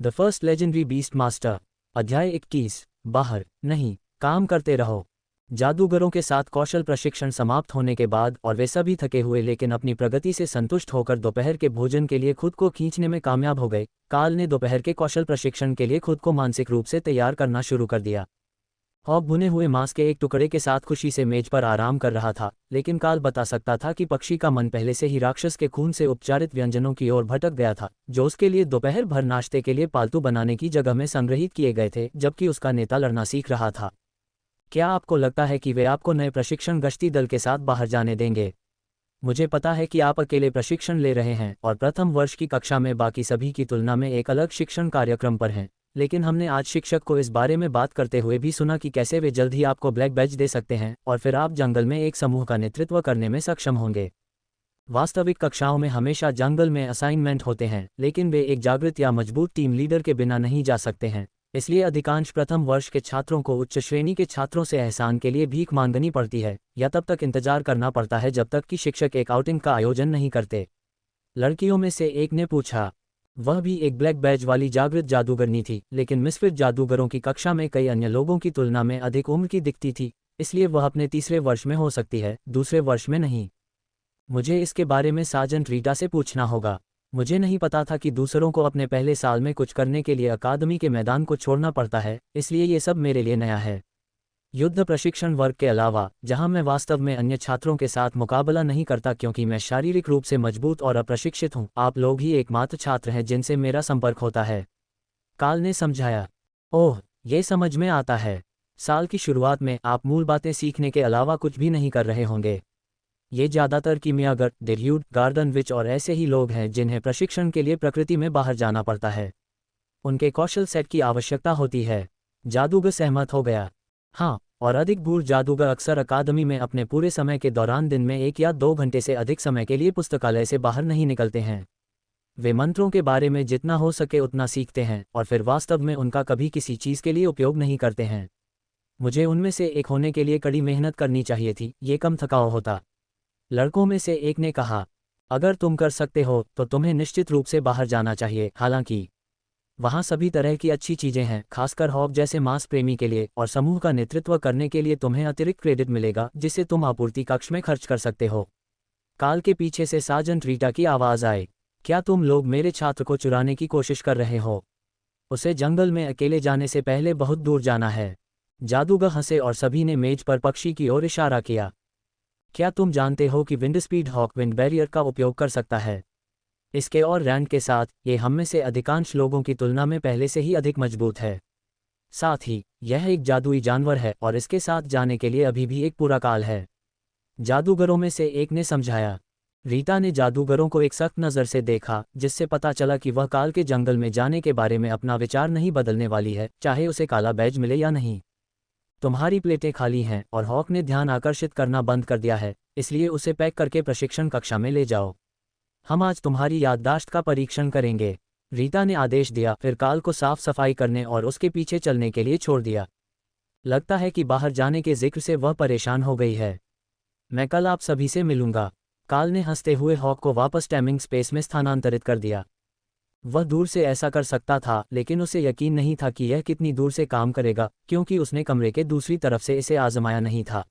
The first legendary beast master. अध्याय 21। बाहर नहीं, काम करते रहो। जादूगरों के साथ कौशल प्रशिक्षण समाप्त होने के बाद और वे सभी थके हुए लेकिन अपनी प्रगति से संतुष्ट होकर दोपहर के भोजन के लिए खुद को खींचने में कामयाब हो गए। काल ने दोपहर के कौशल प्रशिक्षण के लिए खुद को मानसिक रूप से तैयार करना शुरू कर दिया। हॉक भुने हुए मांस के एक टुकड़े के साथ खुशी से मेज पर आराम कर रहा था, लेकिन काल बता सकता था कि पक्षी का मन पहले से ही राक्षस के खून से उपचारित व्यंजनों की ओर भटक गया था, जो उसके लिए दोपहर भर नाश्ते के लिए पालतू बनाने की जगह में संग्रहित किए गए थे, जबकि उसका नेता लड़ना सीख रहा था। क्या आपको लगता है कि वे आपको नए प्रशिक्षण गश्ती दल के साथ बाहर जाने देंगे? मुझे पता है कि आप अकेले प्रशिक्षण ले रहे हैं और प्रथम वर्ष की कक्षा में बाकी सभी की तुलना में एक अलग शिक्षण कार्यक्रम पर हैं, लेकिन हमने आज शिक्षक को इस बारे में बात करते हुए भी सुना कि कैसे वे जल्द ही आपको ब्लैक बैज दे सकते हैं और फिर आप जंगल में एक समूह का नेतृत्व करने में सक्षम होंगे। वास्तविक कक्षाओं में हमेशा जंगल में असाइनमेंट होते हैं, लेकिन वे एक जागृत या मजबूत टीम लीडर के बिना नहीं जा सकते हैं। इसलिए अधिकांश प्रथम वर्ष के छात्रों को उच्च श्रेणी के छात्रों से एहसान के लिए भीख मांगनी पड़ती है या तब तक इंतजार करना पड़ता है जब तक कि शिक्षक एक आउटिंग का आयोजन नहीं करते। लड़कियों में से एक ने पूछा। वह भी एक ब्लैक बैज वाली जागृत जादूगरनी थी, लेकिन मिसफिट जादूगरों की कक्षा में कई अन्य लोगों की तुलना में अधिक उम्र की दिखती थी, इसलिए वह अपने तीसरे वर्ष में हो सकती है, दूसरे वर्ष में नहीं। मुझे इसके बारे में सार्जेंट रीटा से पूछना होगा। मुझे नहीं पता था कि दूसरों को अपने पहले साल में कुछ करने के लिए अकादमी के मैदान को छोड़ना पड़ता है, इसलिए ये सब मेरे लिए नया है। युद्ध प्रशिक्षण वर्ग के अलावा, जहां मैं वास्तव में अन्य छात्रों के साथ मुकाबला नहीं करता क्योंकि मैं शारीरिक रूप से मजबूत और अप्रशिक्षित हूं, आप लोग ही एकमात्र छात्र हैं जिनसे मेरा संपर्क होता है, काल ने समझाया। ओह, ये समझ में आता है। साल की शुरुआत में आप मूल बातें सीखने के अलावा कुछ भी नहीं कर रहे होंगे। ये ज़्यादातर कीमियागर, डेल्यूड, गार्डन विच और ऐसे ही लोग हैं जिन्हें प्रशिक्षण के लिए प्रकृति में बाहर जाना पड़ता है। उनके कौशल सेट की आवश्यकता होती है। जादूगर सहमत हो गया। हाँ, और अधिक बूढ़ जादूगर अक्सर अकादमी में अपने पूरे समय के दौरान दिन में 1 या 2 घंटे से अधिक समय के लिए पुस्तकालय से बाहर नहीं निकलते हैं। वे मंत्रों के बारे में जितना हो सके उतना सीखते हैं और फिर वास्तव में उनका कभी किसी चीज़ के लिए उपयोग नहीं करते हैं। मुझे उनमें से एक होने के लिए कड़ी मेहनत करनी चाहिए थी, ये कम थकाऊ होता। लड़कों में से एक ने कहा। अगर तुम कर सकते हो तो तुम्हें निश्चित रूप से बाहर जाना चाहिए, हालांकि वहाँ सभी तरह की अच्छी चीज़ें हैं, खासकर हॉक जैसे मांस प्रेमी के लिए, और समूह का नेतृत्व करने के लिए तुम्हें अतिरिक्त क्रेडिट मिलेगा जिसे तुम आपूर्ति कक्ष में खर्च कर सकते हो। काल के पीछे से सार्जेंट रीटा की आवाज़ आई। क्या तुम लोग मेरे छात्र को चुराने की कोशिश कर रहे हो? उसे जंगल में अकेले जाने से पहले बहुत दूर जाना है। जादूगर हंसे और सभी ने मेज पर पक्षी की ओर इशारा किया। क्या तुम जानते हो कि विंडस्पीड हॉक विंड बैरियर का उपयोग कर सकता है? इसके और रैंक के साथ, ये हम में से अधिकांश लोगों की तुलना में पहले से ही अधिक मजबूत है। साथ ही, यह एक जादुई जानवर है और इसके साथ जाने के लिए अभी भी एक पूरा काल है। जादूगरों में से एक ने समझाया। रीता ने जादूगरों को एक सख्त नज़र से देखा, जिससे पता चला कि वह काल के जंगल में जाने के बारे में अपना विचार नहीं बदलने वाली है, चाहे उसे काला बैज मिले या नहीं। तुम्हारी प्लेटें खाली हैं और हॉक ने ध्यान आकर्षित करना बंद कर दिया है, इसलिए उसे पैक करके प्रशिक्षण कक्षा में ले जाओ। हम आज तुम्हारी याददाश्त का परीक्षण करेंगे, रीता ने आदेश दिया, फिर काल को साफ सफाई करने और उसके पीछे चलने के लिए छोड़ दिया। लगता है कि बाहर जाने के जिक्र से वह परेशान हो गई है। मैं कल आप सभी से मिलूंगा। काल ने हंसते हुए हॉक को वापस टाइमिंग स्पेस में स्थानांतरित कर दिया। वह दूर से ऐसा कर सकता था, लेकिन उसे यकीन नहीं था कि यह कितनी दूर से काम करेगा, क्योंकि उसने कमरे के दूसरी तरफ से इसे आजमाया नहीं था।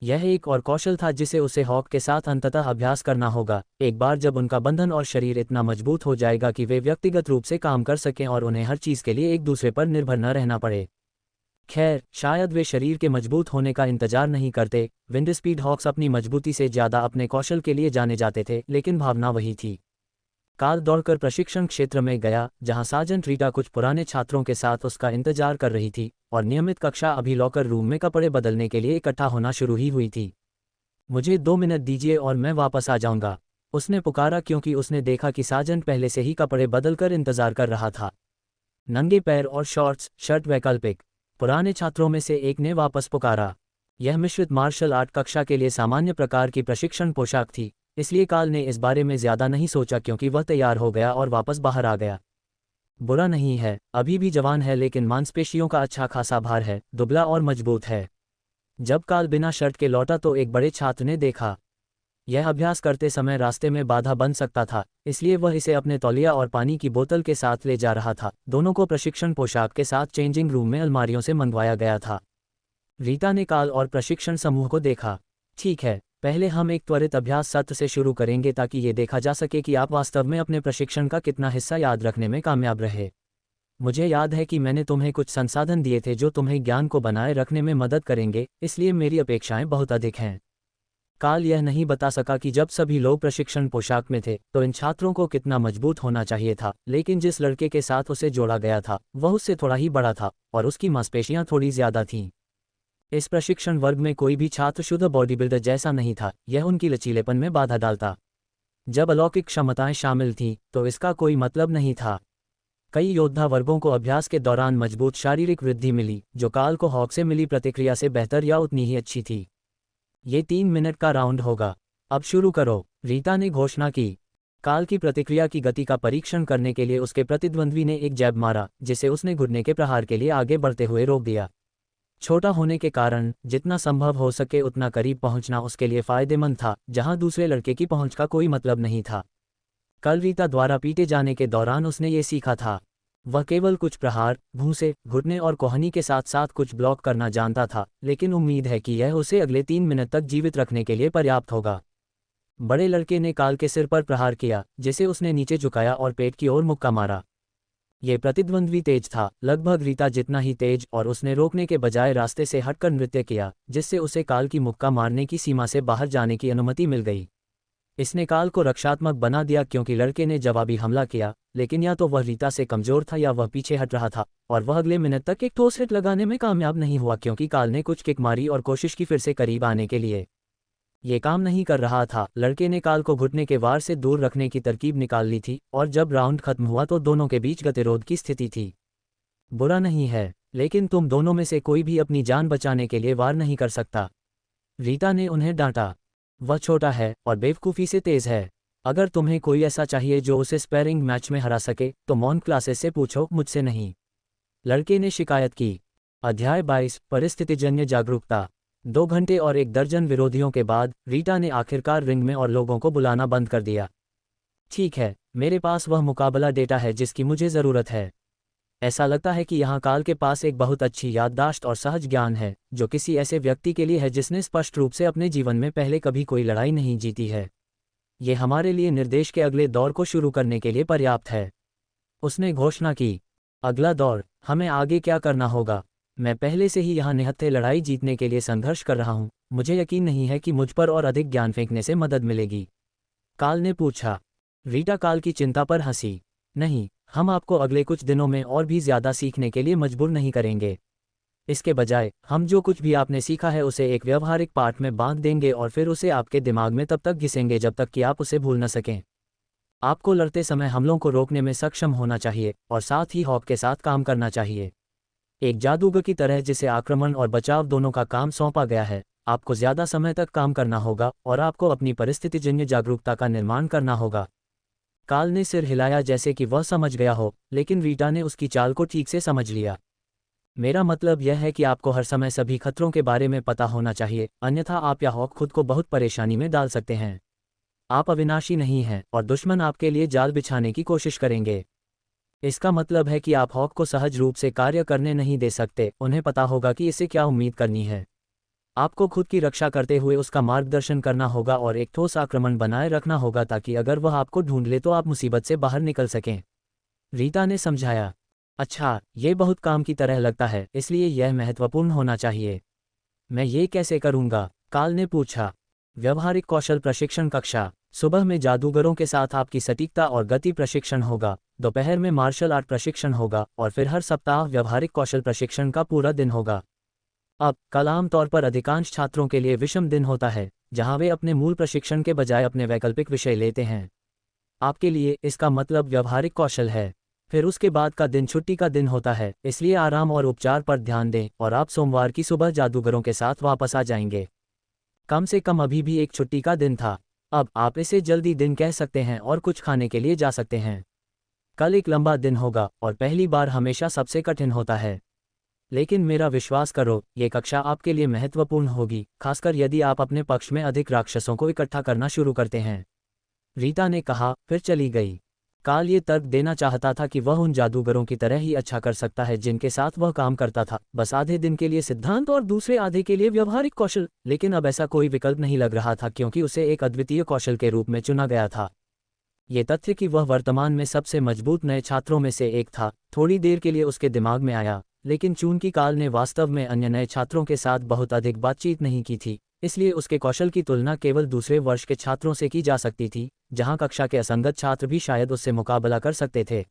यह एक और कौशल था जिसे उसे हॉक के साथ अंततः अभ्यास करना होगा, एक बार जब उनका बंधन और शरीर इतना मजबूत हो जाएगा कि वे व्यक्तिगत रूप से काम कर सकें और उन्हें हर चीज़ के लिए एक दूसरे पर निर्भर न रहना पड़े। खैर, शायद वे शरीर के मजबूत होने का इंतजार नहीं करते। विंडस्पीड हॉक्स अपनी मजबूती से ज़्यादा अपने कौशल के लिए जाने जाते थे, लेकिन भावना वही थी। काल दौड़कर प्रशिक्षण क्षेत्र में गया, जहां सार्जेंट रीटा कुछ पुराने छात्रों के साथ उसका इंतजार कर रही थी, और नियमित कक्षा अभी लॉकर रूम में कपड़े बदलने के लिए इकट्ठा होना शुरू ही हुई थी। मुझे 2 मिनट दीजिए और मैं वापस आ जाऊंगा, उसने पुकारा, क्योंकि उसने देखा कि सार्जेंट पहले से ही कपड़े बदलकर इंतजार कर रहा था। नंगे पैर और शॉर्ट्स, शर्ट वैकल्पिक। पुराने छात्रों में से एक ने वापस पुकारा। यह मिश्रित मार्शल आर्ट कक्षा के लिए सामान्य प्रकार की प्रशिक्षण पोशाक थी, इसलिए काल ने इस बारे में ज़्यादा नहीं सोचा क्योंकि वह तैयार हो गया और वापस बाहर आ गया। बुरा नहीं है, अभी भी जवान है, लेकिन मांसपेशियों का अच्छा खासा भार है, दुबला और मजबूत है। जब काल बिना शर्ट के लौटा तो एक बड़े छात्र ने देखा। यह अभ्यास करते समय रास्ते में बाधा बन सकता था, इसलिए वह इसे अपने तौलिया और पानी की बोतल के साथ ले जा रहा था। दोनों को प्रशिक्षण पोशाक के साथ चेंजिंग रूम में अलमारियों से मंगवाया गया था। रीता ने काल और प्रशिक्षण समूह को देखा। ठीक है, पहले हम एक त्वरित अभ्यास सत्र से शुरू करेंगे ताकि ये देखा जा सके कि आप वास्तव में अपने प्रशिक्षण का कितना हिस्सा याद रखने में कामयाब रहे। मुझे याद है कि मैंने तुम्हें कुछ संसाधन दिए थे जो तुम्हें ज्ञान को बनाए रखने में मदद करेंगे, इसलिए मेरी अपेक्षाएं बहुत अधिक हैं। काल यह नहीं बता सका कि जब सभी लोग प्रशिक्षण पोशाक में थे तो इन छात्रों को कितना मजबूत होना चाहिए था, लेकिन जिस लड़के के साथ उसे जोड़ा गया था वह उससे थोड़ा ही बड़ा था और उसकी मांसपेशियां थोड़ी ज्यादा थीं। इस प्रशिक्षण वर्ग में कोई भी छात्र शुद्ध बॉडी बिल्डर जैसा नहीं था, यह उनकी लचीलेपन में बाधा डालता। जब अलौकिक क्षमताएं शामिल थीं तो इसका कोई मतलब नहीं था। कई योद्धा वर्गों को अभ्यास के दौरान मजबूत शारीरिक वृद्धि मिली, जो काल को हॉक से मिली प्रतिक्रिया से बेहतर या उतनी ही अच्छी थी। ये 3 मिनट का राउंड होगा। अब शुरू करो, रीता ने घोषणा की। काल की प्रतिक्रिया की गति का परीक्षण करने के लिए उसके प्रतिद्वंद्वी ने एक जैब मारा, जिसे उसने घुटने के प्रहार के लिए आगे बढ़ते हुए रोक दिया। छोटा होने के कारण जितना संभव हो सके उतना करीब पहुंचना उसके लिए फायदेमंद था, जहां दूसरे लड़के की पहुंच का कोई मतलब नहीं था। कल रीता द्वारा पीटे जाने के दौरान उसने ये सीखा था। वह केवल कुछ प्रहार, भूसे, घुटने और कोहनी के साथ साथ कुछ ब्लॉक करना जानता था, लेकिन उम्मीद है कि यह उसे अगले 3 मिनट तक जीवित रखने के लिए पर्याप्त होगा। बड़े लड़के ने काल के सिर पर प्रहार किया, जिसे उसने नीचे झुकाया और पेट की ओर मुक्का मारा। ये प्रतिद्वंद्वी तेज था, लगभग रीता जितना ही तेज, और उसने रोकने के बजाय रास्ते से हटकर नृत्य किया, जिससे उसे काल की मुक्का मारने की सीमा से बाहर जाने की अनुमति मिल गई। इसने काल को रक्षात्मक बना दिया क्योंकि लड़के ने जवाबी हमला किया, लेकिन या तो वह रीता से कमजोर था या वह पीछे हट रहा था, और वह अगले मिनट तक एक ठोस हिट लगाने में कामयाब नहीं हुआ क्योंकि काल ने कुछ किक मारी और कोशिश की फिर से करीब आने के लिए। ये काम नहीं कर रहा था। लड़के ने काल को घुटने के वार से दूर रखने की तरकीब निकाल ली थी, और जब राउंड खत्म हुआ तो दोनों के बीच गतिरोध की स्थिति थी। बुरा नहीं है, लेकिन तुम दोनों में से कोई भी अपनी जान बचाने के लिए वार नहीं कर सकता, रीता ने उन्हें डांटा। वह छोटा है और बेवकूफ़ी से तेज है। अगर तुम्हें कोई ऐसा चाहिए जो उसे स्पैरिंग मैच में हरा सके तो मॉन क्लासेस से पूछो, मुझसे नहीं, लड़के ने शिकायत की। अध्याय 22 परिस्थितिजन्य जागरूकता। 2 घंटे और 1 दर्जन विरोधियों के बाद रीटा ने आखिरकार रिंग में और लोगों को बुलाना बंद कर दिया। ठीक है, मेरे पास वह मुकाबला डेटा है जिसकी मुझे ज़रूरत है। ऐसा लगता है कि यहाँ काल के पास एक बहुत अच्छी याददाश्त और सहज ज्ञान है, जो किसी ऐसे व्यक्ति के लिए है जिसने स्पष्ट रूप से अपने जीवन में पहले कभी कोई लड़ाई नहीं जीती है। ये हमारे लिए निर्देश के अगले दौर को शुरू करने के लिए पर्याप्त है, उसने घोषणा की। अगला दौर, हमें आगे क्या करना होगा? मैं पहले से ही यहाँ निहत्थे लड़ाई जीतने के लिए संघर्ष कर रहा हूँ, मुझे यकीन नहीं है कि मुझ पर और अधिक ज्ञान फेंकने से मदद मिलेगी, काल ने पूछा। रीटा काल की चिंता पर हंसी। नहीं, हम आपको अगले कुछ दिनों में और भी ज़्यादा सीखने के लिए मजबूर नहीं करेंगे। इसके बजाय हम जो कुछ भी आपने सीखा है उसे एक व्यवहारिक पाठ में बांध देंगे और फिर उसे आपके दिमाग में तब तक घिसेंगे जब तक कि आप उसे भूल न सकें। आपको लड़ते समय हमलों को रोकने में सक्षम होना चाहिए और साथ ही हॉक के साथ काम करना चाहिए। एक जादूगर की तरह जिसे आक्रमण और बचाव दोनों का काम सौंपा गया है, आपको ज़्यादा समय तक काम करना होगा और आपको अपनी परिस्थितिजन्य जागरूकता का निर्माण करना होगा। काल ने सिर हिलाया जैसे कि वह समझ गया हो, लेकिन रीटा ने उसकी चाल को ठीक से समझ लिया। मेरा मतलब यह है कि आपको हर समय सभी खतरों के बारे में पता होना चाहिए, अन्यथा आप या हॉक खुद को बहुत परेशानी में डाल सकते हैं। आप अविनाशी नहीं हैं और दुश्मन आपके लिए जाल बिछाने की कोशिश करेंगे। इसका मतलब है कि आप हॉक को सहज रूप से कार्य करने नहीं दे सकते, उन्हें पता होगा कि इसे क्या उम्मीद करनी है। आपको खुद की रक्षा करते हुए उसका मार्गदर्शन करना होगा और एक ठोस आक्रमण बनाए रखना होगा ताकि अगर वह आपको ढूंढ ले तो आप मुसीबत से बाहर निकल सकें, रीता ने समझाया। अच्छा, ये बहुत काम की तरह लगता है, इसलिए यह महत्वपूर्ण होना चाहिए। मैं ये कैसे करूँगा? काल ने पूछा। व्यवहारिक कौशल प्रशिक्षण कक्षा। सुबह में जादूगरों के साथ आपकी सटीकता और गति प्रशिक्षण होगा, दोपहर में मार्शल आर्ट प्रशिक्षण होगा और फिर हर सप्ताह व्यवहारिक कौशल प्रशिक्षण का पूरा दिन होगा। अब कल आम तौर पर अधिकांश छात्रों के लिए विषम दिन होता है, जहां वे अपने मूल प्रशिक्षण के बजाय अपने वैकल्पिक विषय लेते हैं। आपके लिए इसका मतलब व्यवहारिक कौशल है। फिर उसके बाद का दिन छुट्टी का दिन होता है, इसलिए आराम और उपचार पर ध्यान दें और आप सोमवार की सुबह जादूगरों के साथ वापस आ जाएंगे। कम से कम अभी भी एक छुट्टी का दिन था। अब आप इसे जल्दी दिन कह सकते हैं और कुछ खाने के लिए जा सकते हैं। कल एक लंबा दिन होगा और पहली बार हमेशा सबसे कठिन होता है। लेकिन मेरा विश्वास करो, ये कक्षा आपके लिए महत्वपूर्ण होगी, खासकर यदि आप अपने पक्ष में अधिक राक्षसों को इकट्ठा करना शुरू करते हैं, रीटा ने कहा, फिर चली गई। काल ये तर्क देना चाहता था कि वह उन जादूगरों की तरह ही अच्छा कर सकता है जिनके साथ वह काम करता था, बस आधे दिन के लिए सिद्धांत और दूसरे आधे के लिए व्यवहारिक कौशल, लेकिन अब ऐसा कोई विकल्प नहीं लग रहा था क्योंकि उसे एक अद्वितीय कौशल के रूप में चुना गया था। ये तथ्य कि वह वर्तमान में सबसे मजबूत नए छात्रों में से एक था, थोड़ी देर के लिए उसके दिमाग में आया, लेकिन चूंकि काल ने वास्तव में अन्य नए छात्रों के साथ बहुत अधिक बातचीत नहीं की थी, इसलिए उसके कौशल की तुलना केवल दूसरे वर्ष के छात्रों से की जा सकती थी, जहां कक्षा के असंगत छात्र भी शायद उससे मुकाबला कर सकते थे।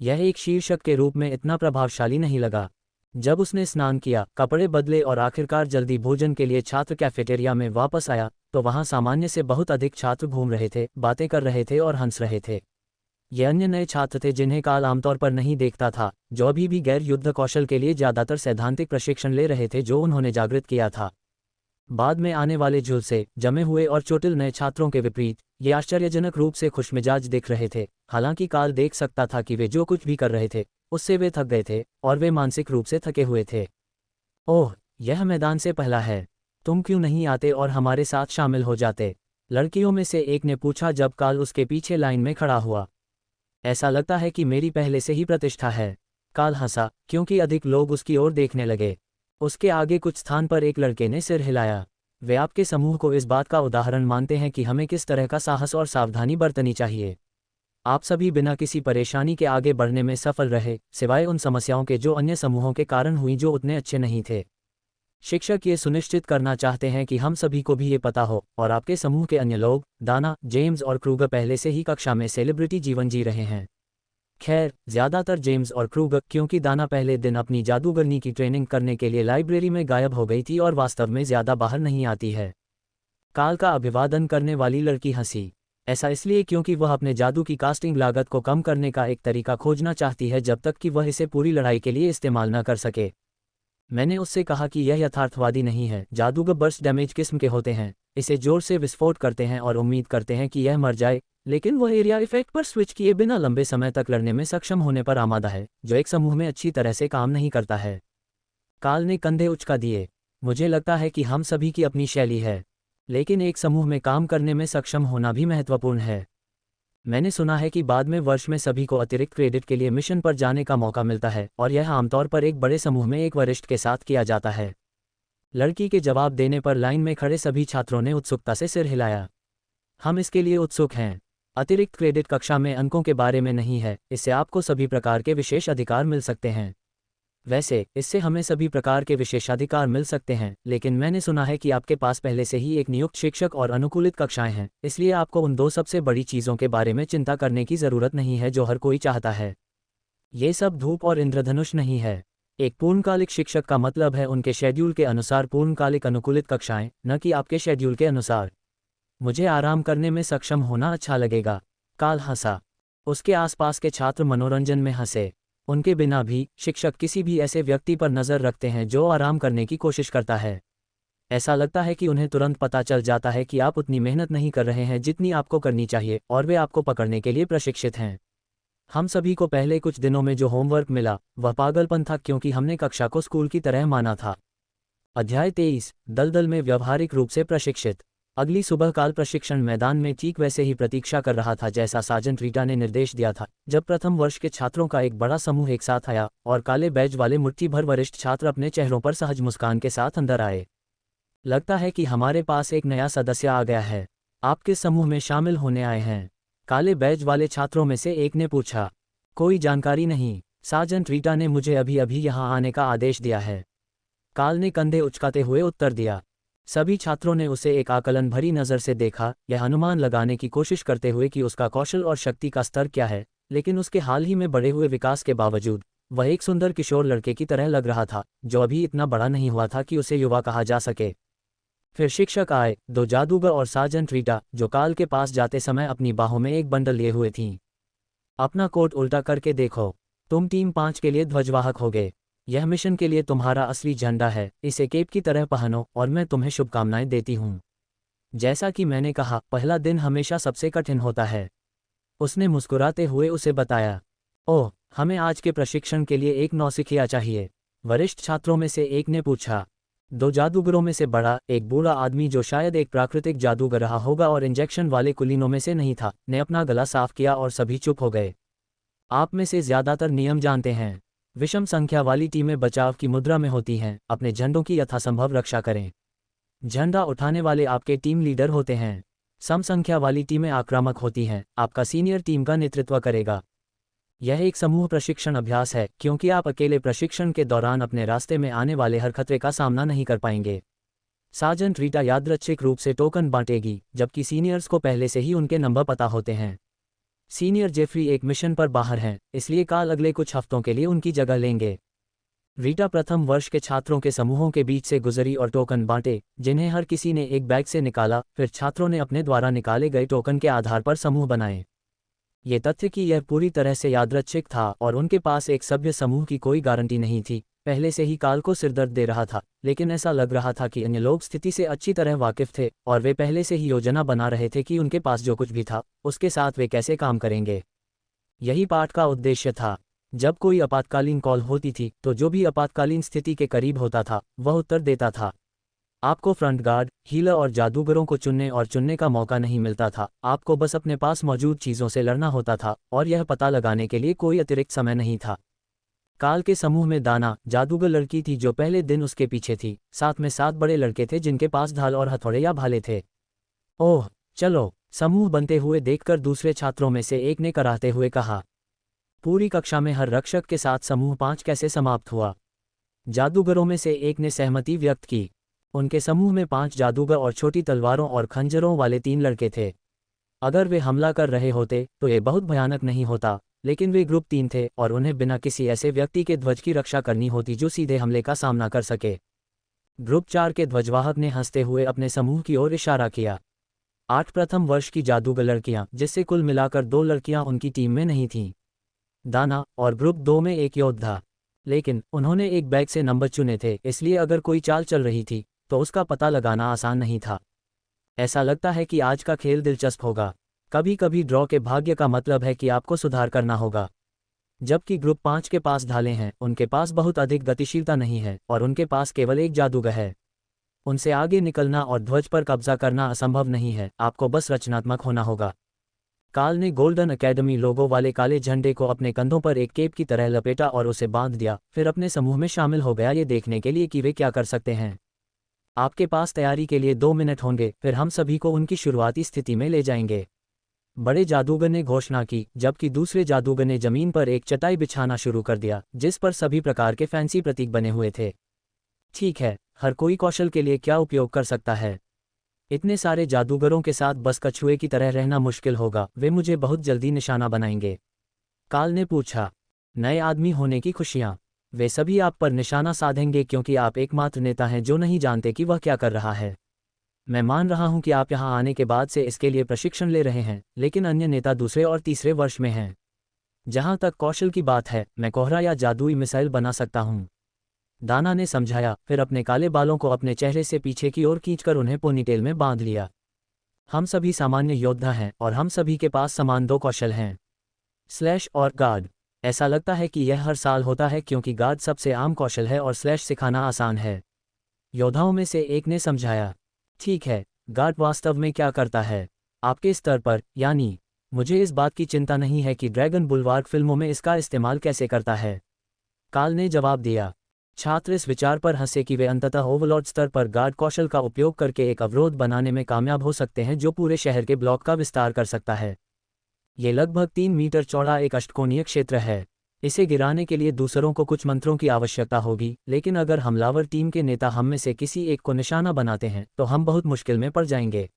यह एक शीर्षक के रूप में इतना प्रभावशाली नहीं लगा। जब उसने स्नान किया, कपड़े बदले और आखिरकार जल्दी भोजन के लिए छात्र कैफेटेरिया में वापस आया, तो वहां सामान्य से बहुत अधिक छात्र घूम रहे थे, बातें कर रहे थे और हंस रहे थे। ये अन्य नए छात्र थे जिन्हें काल आमतौर पर नहीं देखता था, जो अभी भी गैर युद्ध कौशल के लिए ज्यादातर सैद्धांतिक प्रशिक्षण ले रहे थे जो उन्होंने जागृत किया था। बाद में आने वाले झुलसे, जमे हुए और चोटिल नए छात्रों के विपरीत, ये आश्चर्यजनक रूप से खुशमिजाज दिख रहे थे। हालांकि काल देख सकता था कि वे जो कुछ भी कर रहे थे, उससे वे थक गए थे और वे मानसिक रूप से थके हुए थे। ओह, यह मैदान से पहला है। तुम क्यों नहीं आते और हमारे साथ शामिल हो जाते? लड़कियों में से एक ने पूछा जब काल उसके पीछे लाइन में खड़ा हुआ। ऐसा लगता है कि मेरी पहले से ही प्रतिष्ठा है। काल हंसा, क्योंकि अधिक लोग उसकी ओर देखने लगे। उसके आगे कुछ स्थान पर एक लड़के ने सिर हिलाया। वे आपके समूह को इस बात का उदाहरण मानते हैं कि हमें किस तरह का साहस और सावधानी बरतनी चाहिए। आप सभी बिना किसी परेशानी के आगे बढ़ने में सफल रहे, सिवाय उन समस्याओं के जो अन्य समूहों के कारण हुई जो उतने अच्छे नहीं थे। शिक्षक ये सुनिश्चित करना चाहते हैं कि हम सभी को भी ये पता हो, और आपके समूह के अन्य लोग, दाना, जेम्स और क्रूगर पहले से ही कक्षा में सेलिब्रिटी जीवन जी रहे हैं। खैर, ज्यादातर जेम्स और क्रूगर, क्योंकि दाना पहले दिन अपनी जादूगरनी की ट्रेनिंग करने के लिए लाइब्रेरी में गायब हो गई थी और वास्तव में ज्यादा बाहर नहीं आती है। काल का अभिवादन करने वाली लड़की हंसी। ऐसा इसलिए क्योंकि वह अपने जादू की कास्टिंग लागत को कम करने का एक तरीका खोजना चाहती है जब तक कि वह इसे पूरी लड़ाई के लिए इस्तेमाल न कर सके। मैंने उससे कहा कि यह यथार्थवादी नहीं है। जादूगर बर्स्ट डैमेज किस्म के होते हैं, इसे जोर से विस्फोट करते हैं और उम्मीद करते हैं कि यह मर जाए, लेकिन वह एरिया इफेक्ट पर स्विच किए बिना लंबे समय तक लड़ने में सक्षम होने पर आमादा है, जो एक समूह में अच्छी तरह से काम नहीं करता है। काल ने कंधे उचका दिए। मुझे लगता है कि हम सभी की अपनी शैली है, लेकिन एक समूह में काम करने में सक्षम होना भी महत्वपूर्ण है। मैंने सुना है कि बाद में वर्ष में सभी को अतिरिक्त क्रेडिट के लिए मिशन पर जाने का मौका मिलता है, और यह आमतौर पर एक बड़े समूह में एक वरिष्ठ के साथ किया जाता है। लड़की के जवाब देने पर लाइन में खड़े सभी छात्रों ने उत्सुकता से सिर हिलाया। हम इसके लिए उत्सुक हैं। अतिरिक्त क्रेडिट कक्षा में अंकों के बारे में नहीं है, इससे आपको सभी प्रकार के विशेष अधिकार मिल सकते हैं। वैसे, इससे हमें सभी प्रकार के विशेषाधिकार मिल सकते हैं, लेकिन मैंने सुना है कि आपके पास पहले से ही एक नियुक्त शिक्षक और अनुकूलित कक्षाएं हैं, इसलिए आपको उन दो सबसे बड़ी चीज़ों के बारे में चिंता करने की ज़रूरत नहीं है जो हर कोई चाहता है। ये सब धूप और इंद्रधनुष नहीं है। एक पूर्णकालिक शिक्षक का मतलब है उनके शेड्यूल के अनुसार पूर्णकालिक अनुकूलित कक्षाएं, न कि आपके शेड्यूल के अनुसार। मुझे आराम करने में सक्षम होना अच्छा लगेगा। काल हंसा। उसके आसपास के छात्र मनोरंजन में हंसे। उनके बिना भी, शिक्षक किसी भी ऐसे व्यक्ति पर नज़र रखते हैं जो आराम करने की कोशिश करता है। ऐसा लगता है कि उन्हें तुरंत पता चल जाता है कि आप उतनी मेहनत नहीं कर रहे हैं जितनी आपको करनी चाहिए, और वे आपको पकड़ने के लिए प्रशिक्षित हैं। हम सभी को पहले कुछ दिनों में जो होमवर्क मिला, वह पागलपन था क्योंकि हमने कक्षा को स्कूल की तरह माना था। अध्याय 23, दलदल में व्यावहारिक रूप से प्रशिक्षित। अगली सुबह काल प्रशिक्षण मैदान में ठीक वैसे ही प्रतीक्षा कर रहा था जैसा सार्जेंट रीटा ने निर्देश दिया था, जब प्रथम वर्ष के छात्रों का एक बड़ा समूह एक साथ आया और काले बैज वाले मुट्ठी भर वरिष्ठ छात्र अपने चेहरों पर सहज मुस्कान के साथ अंदर आए। लगता है कि हमारे पास एक नया सदस्य आ गया है। आप किस समूह में शामिल होने आए हैं? काले बैज वाले छात्रों में से एक ने पूछा। कोई जानकारी नहीं, सार्जेंट रीटा ने मुझे अभी अभी यहाँ आने का आदेश दिया है। काल ने कंधे उचकाते हुए उत्तर दिया। सभी छात्रों ने उसे एक आकलन भरी नज़र से देखा, यह अनुमान लगाने की कोशिश करते हुए कि उसका कौशल और शक्ति का स्तर क्या है, लेकिन उसके हाल ही में बढ़े हुए विकास के बावजूद वह एक सुंदर किशोर लड़के की तरह लग रहा था, जो अभी इतना बड़ा नहीं हुआ था कि उसे युवा कहा जा सके। फिर शिक्षक आए, दो जादूगर और सार्जेंट रीटा, जो काल के पास जाते समय अपनी बाहों में एक बंडल लिए हुए थीं। अपना कोट उल्टा करके देखो, तुम टीम 5 के लिए ध्वजवाहक होगे। यह मिशन के लिए तुम्हारा असली झंडा है, इसे केप की तरह पहनो और मैं तुम्हें शुभकामनाएं देती हूँ। जैसा कि मैंने कहा, पहला दिन हमेशा सबसे कठिन होता है। उसने मुस्कुराते हुए उसे बताया। ओह, हमें आज के प्रशिक्षण के लिए एक नौसिखिया चाहिए। वरिष्ठ छात्रों में से एक ने पूछा। दो जादूगरों में से बड़ा, एक बूढ़ा आदमी जो शायद एक प्राकृतिक जादूगर रहा होगा और इंजेक्शन वाले कुलीनों में से नहीं था, ने अपना गला साफ किया और सभी चुप हो गए। आप में से ज्यादातर नियम जानते हैं। विषम संख्या वाली टीमें बचाव की मुद्रा में होती हैं, अपने झंडों की यथासंभव रक्षा करें। झंडा उठाने वाले आपके टीम लीडर होते हैं। सम संख्या वाली टीमें आक्रामक होती हैं, आपका सीनियर टीम का नेतृत्व करेगा। यह एक समूह प्रशिक्षण अभ्यास है, क्योंकि आप अकेले प्रशिक्षण के दौरान अपने रास्ते में आने वाले हर खतरे का सामना नहीं कर पाएंगे। सार्जेंट रीटा यादृच्छिक रूप से टोकन बांटेगी, जबकि सीनियर्स को पहले से ही उनके नंबर पता होते हैं। सीनियर जेफरी एक मिशन पर बाहर हैं, इसलिए काल अगले कुछ हफ्तों के लिए उनकी जगह लेंगे। रीटा प्रथम वर्ष के छात्रों के समूहों के बीच से गुजरी और टोकन बांटे, जिन्हें हर किसी ने एक बैग से निकाला। फिर छात्रों ने अपने द्वारा निकाले गए टोकन के आधार पर समूह बनाए। ये तथ्य कि यह पूरी तरह से यादृच्छिक था और उनके पास एक सभ्य समूह की कोई गारंटी नहीं थी, पहले से ही काल को सिरदर्द दे रहा था। लेकिन ऐसा लग रहा था कि अन्य लोग स्थिति से अच्छी तरह वाकिफ थे और वे पहले से ही योजना बना रहे थे कि उनके पास जो कुछ भी था उसके साथ वे कैसे काम करेंगे। यही पाठ का उद्देश्य था। जब कोई आपातकालीन कॉल होती थी तो जो भी आपातकालीन स्थिति के करीब होता था वह उत्तर देता था। आपको फ्रंट गार्ड, हीलर और जादूगरों को चुनने का मौका नहीं मिलता था। आपको बस अपने पास मौजूद चीज़ों से लड़ना होता था और यह पता लगाने के लिए कोई अतिरिक्त समय नहीं था। काल के समूह में दाना, जादूगर लड़की थी जो पहले दिन उसके पीछे थी। साथ में 7 बड़े लड़के थे जिनके पास ढाल और हथौड़े या भाले थे। ओह चलो, समूह बनते हुए देखकर दूसरे छात्रों में से एक ने कराहते हुए कहा। पूरी कक्षा में हर रक्षक के साथ समूह 5 कैसे समाप्त हुआ? जादूगरों में से एक ने सहमति व्यक्त की। उनके समूह में 5 जादूगर और छोटी तलवारों और खंजरों वाले 3 लड़के थे। अगर वे हमला कर रहे होते तो ये बहुत भयानक नहीं होता, लेकिन वे ग्रुप 3 थे और उन्हें बिना किसी ऐसे व्यक्ति के ध्वज की रक्षा करनी होती जो सीधे हमले का सामना कर सके। ग्रुप 4 के ध्वजवाहक ने हंसते हुए अपने समूह की ओर इशारा किया। 8 प्रथम वर्ष की जादूगर लड़कियां, जिससे कुल मिलाकर 2 लड़कियां उनकी टीम में नहीं थीं। दाना और ग्रुप 2 में एक योद्धा। लेकिन उन्होंने एक बैग से नंबर चुने थे, इसलिए अगर कोई चाल चल रही थी तो उसका पता लगाना आसान नहीं था। ऐसा लगता है कि आज का खेल दिलचस्प होगा। कभी कभी ड्रॉ के भाग्य का मतलब है कि आपको सुधार करना होगा। जबकि ग्रुप 5 के पास ढालें हैं, उनके पास बहुत अधिक गतिशीलता नहीं है और उनके पास केवल एक जादूगर है। उनसे आगे निकलना और ध्वज पर कब्जा करना असंभव नहीं है, आपको बस रचनात्मक होना होगा। काल ने गोल्डन एकेडमी लोगो वाले काले झंडे को अपने कंधों पर एक केप की तरह लपेटा और उसे बांध दिया। फिर अपने समूह में शामिल हो गया, ये देखने के लिए कि वे क्या कर सकते हैं। आपके पास तैयारी के लिए 2 मिनट होंगे, फिर हम सभी को उनकी शुरुआती स्थिति में ले जाएंगे। बड़े जादूगर ने घोषणा की, जबकि दूसरे जादूगर ने जमीन पर एक चटाई बिछाना शुरू कर दिया जिस पर सभी प्रकार के फैंसी प्रतीक बने हुए थे। ठीक है, हर कोई कौशल के लिए क्या उपयोग कर सकता है? इतने सारे जादूगरों के साथ बस कछुए की तरह रहना मुश्किल होगा, वे मुझे बहुत जल्दी निशाना बनाएंगे। काल ने पूछा। नए आदमी होने की खुशियाँ। वे सभी आप पर निशाना साधेंगे क्योंकि आप एकमात्र नेता हैं जो नहीं जानते कि वह क्या कर रहा है। मैं मान रहा हूं कि आप यहां आने के बाद से इसके लिए प्रशिक्षण ले रहे हैं, लेकिन अन्य नेता दूसरे और तीसरे वर्ष में हैं। जहां तक कौशल की बात है, मैं कोहरा या जादुई मिसाइल बना सकता हूं। दाना ने समझाया, फिर अपने काले बालों को अपने चेहरे से पीछे की ओर खींचकर उन्हें पोनीटेल में बांध लिया। हम सभी सामान्य योद्धा हैं और हम सभी के पास समान 2 कौशल हैं, स्लैश और गार्ड। ऐसा लगता है कि यह हर साल होता है क्योंकि गार्ड सबसे आम कौशल है और स्लैश सिखाना आसान है। योद्धाओं में से एक ने समझाया। ठीक है, गार्ड वास्तव में क्या करता है? आपके स्तर पर, यानी मुझे इस बात की चिंता नहीं है कि ड्रैगन बुलवार्क फिल्मों में इसका इस्तेमाल कैसे करता है। काल ने जवाब दिया। छात्र इस विचार पर हंसे कि वे अंततः ओवरलॉर्ड स्तर पर गार्ड कौशल का उपयोग करके एक अवरोध बनाने में कामयाब हो सकते हैं जो पूरे शहर के ब्लॉक का विस्तार कर सकता है। ये लगभग 3 मीटर चौड़ा एक अष्टकोणीय क्षेत्र है। इसे गिराने के लिए दूसरों को कुछ मंत्रों की आवश्यकता होगी, लेकिन अगर हमलावर टीम के नेता हम में से किसी एक को निशाना बनाते हैं तो हम बहुत मुश्किल में पड़ जाएंगे।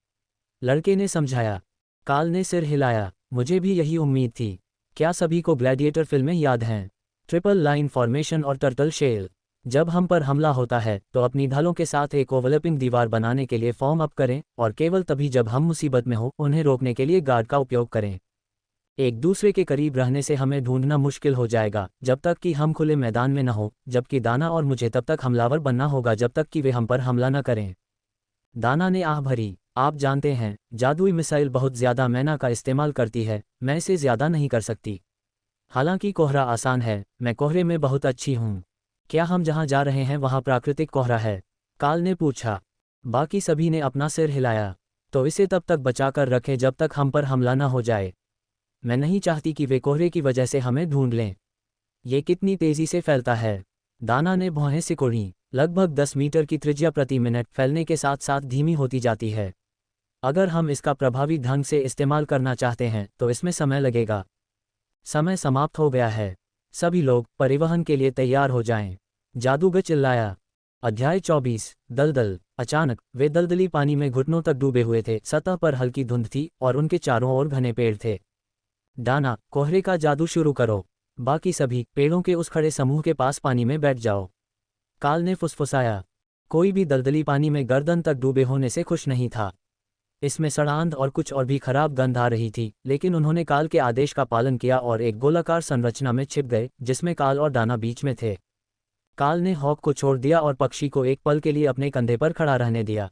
लड़के ने समझाया। काल ने सिर हिलाया। मुझे भी यही उम्मीद थी। क्या सभी को ग्लैडिएटर फिल्में याद हैं? ट्रिपल लाइन फॉर्मेशन और टर्टल शेल। जब हम पर हमला होता है तो अपनी ढालों के साथ एक ओवरलैपिंग दीवार बनाने के लिए फॉर्म अप करें और केवल तभी जब हम मुसीबत में हो उन्हें रोकने के लिए गार्ड का उपयोग करें। एक दूसरे के करीब रहने से हमें ढूंढना मुश्किल हो जाएगा जब तक कि हम खुले मैदान में न हो, जबकि दाना और मुझे तब तक हमलावर बनना होगा जब तक कि वे हम पर हमला न करें। दाना ने आह भरी। आप जानते हैं, जादुई मिसाइल बहुत ज़्यादा मैना का इस्तेमाल करती है, मैं इसे ज़्यादा नहीं कर सकती। हालांकि कोहरा आसान है, मैं कोहरे में बहुत अच्छी हूँ। क्या हम जहाँ जा रहे हैं वहाँ प्राकृतिक कोहरा है? काल ने पूछा। बाकी सभी ने अपना सिर हिलाया। तो इसे तब तक बचाकर रखें जब तक हम पर हमला न हो जाए। मैं नहीं चाहती कि वे कोहरे की वजह से हमें ढूंढ लें। ये कितनी तेजी से फैलता है। दाना ने भौहें सिकोड़ी। लगभग 10 मीटर की त्रिज्या प्रति मिनट फैलने के साथ साथ धीमी होती जाती है। अगर हम इसका प्रभावी ढंग से इस्तेमाल करना चाहते हैं तो इसमें समय लगेगा। समय समाप्त हो गया है। सभी लोग परिवहन के लिए तैयार हो जाएं। जादूगर चिल्लाया। अध्याय 24 दलदल। अचानक वे दलदली पानी में घुटनों तक डूबे हुए थे। सतह पर हल्की धुंध थी और उनके चारों ओर घने पेड़ थे। डाना, कोहरे का जादू शुरू करो। बाकी सभी पेड़ों के उस खड़े समूह के पास पानी में बैठ जाओ। काल ने फुसफुसाया। कोई भी दलदली पानी में गर्दन तक डूबे होने से खुश नहीं था। इसमें सड़ांध और कुछ और भी खराब गंध आ रही थी, लेकिन उन्होंने काल के आदेश का पालन किया और एक गोलाकार संरचना में छिप गए जिसमें काल और दाना बीच में थे। काल ने हॉक को छोड़ दिया और पक्षी को एक पल के लिए अपने कंधे पर खड़ा रहने दिया।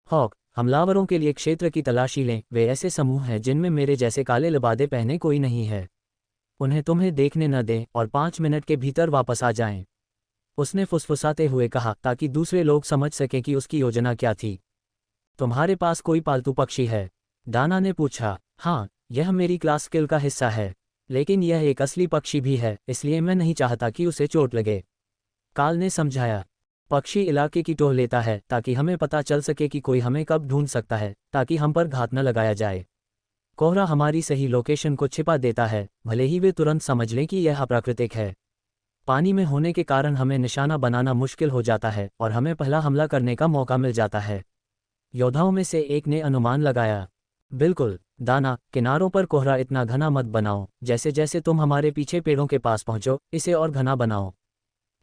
हॉक, हमलावरों के लिए क्षेत्र की तलाशी लें। वे ऐसे समूह हैं जिनमें मेरे जैसे काले लिबादे पहने कोई नहीं है। उन्हें तुम्हें देखने न दें और 5 मिनट के भीतर वापस आ जाएं। उसने फुसफुसाते हुए कहा ताकि दूसरे लोग समझ सकें कि उसकी योजना क्या थी। तुम्हारे पास कोई पालतू पक्षी है? दाना ने पूछा। हाँ, यह मेरी क्लास स्किल का हिस्सा है, लेकिन यह एक असली पक्षी भी है, इसलिए मैं नहीं चाहता कि उसे चोट लगे। काल ने समझाया। पक्षी इलाके की टोह लेता है ताकि हमें पता चल सके कि कोई हमें कब ढूंढ सकता है, ताकि हम पर घात न लगाया जाए। कोहरा हमारी सही लोकेशन को छिपा देता है, भले ही वे तुरंत समझ लें कि यह अप्राकृतिक है। पानी में होने के कारण हमें निशाना बनाना मुश्किल हो जाता है और हमें पहला हमला करने का मौका मिल जाता है। योद्धाओं में से एक ने अनुमान लगाया। बिल्कुल दाना, किनारों पर कोहरा इतना घना मत बनाओ। जैसे जैसे तुम हमारे पीछे पेड़ों के पास पहुंचो, इसे और घना बनाओ।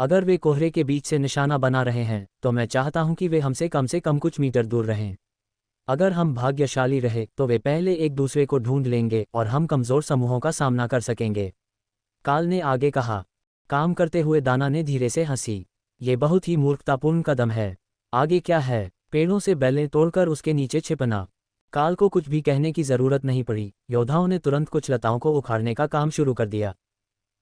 अगर वे कोहरे के बीच से निशाना बना रहे हैं तो मैं चाहता हूं कि वे हमसे कम से कम कुछ मीटर दूर रहें। अगर हम भाग्यशाली रहे तो वे पहले एक दूसरे को ढूंढ लेंगे और हम कमज़ोर समूहों का सामना कर सकेंगे। काल ने आगे कहा। काम करते हुए दाना ने धीरे से हंसी। ये बहुत ही मूर्खतापूर्ण कदम है। आगे क्या है? पेड़ों से बेलें तोड़कर उसके नीचे छिपना। काल को कुछ भी कहने की जरूरत नहीं पड़ी। योद्धाओं ने तुरंत कुछ लताओं को उखाड़ने का काम शुरू कर दिया।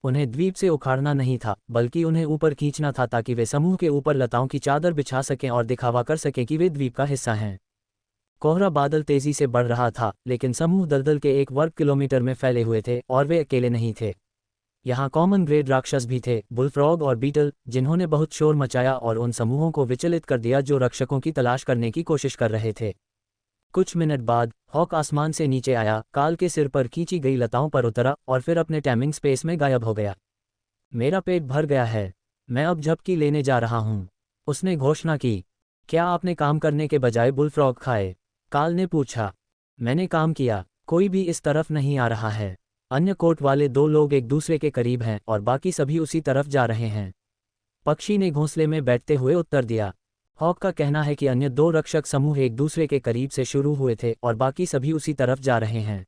उन्हें द्वीप से उखाड़ना नहीं था, बल्कि उन्हें ऊपर खींचना था ताकि वे समूह के ऊपर लताओं की चादर बिछा सकें और दिखावा कर सकें कि वे द्वीप का हिस्सा हैं। कोहरा बादल तेजी से बढ़ रहा था, लेकिन समूह दलदल के 1 वर्ग किलोमीटर में फैले हुए थे और वे अकेले नहीं थे। यहाँ कॉमन ग्रेड राक्षस भी थे, बुलफ्रॉग और बीटल, जिन्होंने बहुत शोर मचाया और उन समूहों को विचलित कर दिया जो रक्षकों की तलाश करने की कोशिश कर रहे थे। कुछ मिनट बाद हॉक आसमान से नीचे आया, काल के सिर पर खींची गई लताओं पर उतरा और फिर अपने टाइमिंग स्पेस में गायब हो गया। मेरा पेट भर गया है, मैं अब झपकी लेने जा रहा हूँ, उसने घोषणा की। क्या आपने काम करने के बजाय बुलफ्रॉग खाए? काल ने पूछा। मैंने काम किया। कोई भी इस तरफ नहीं आ रहा है। अन्य कोट वाले 2 लोग एक दूसरे के करीब हैं और बाकी सभी उसी तरफ जा रहे हैं। पक्षी ने घोंसले में बैठते हुए उत्तर दिया। हॉक का कहना है कि अन्य 2 रक्षक समूह एक दूसरे के करीब से शुरू हुए थे और बाकी सभी उसी तरफ जा रहे हैं।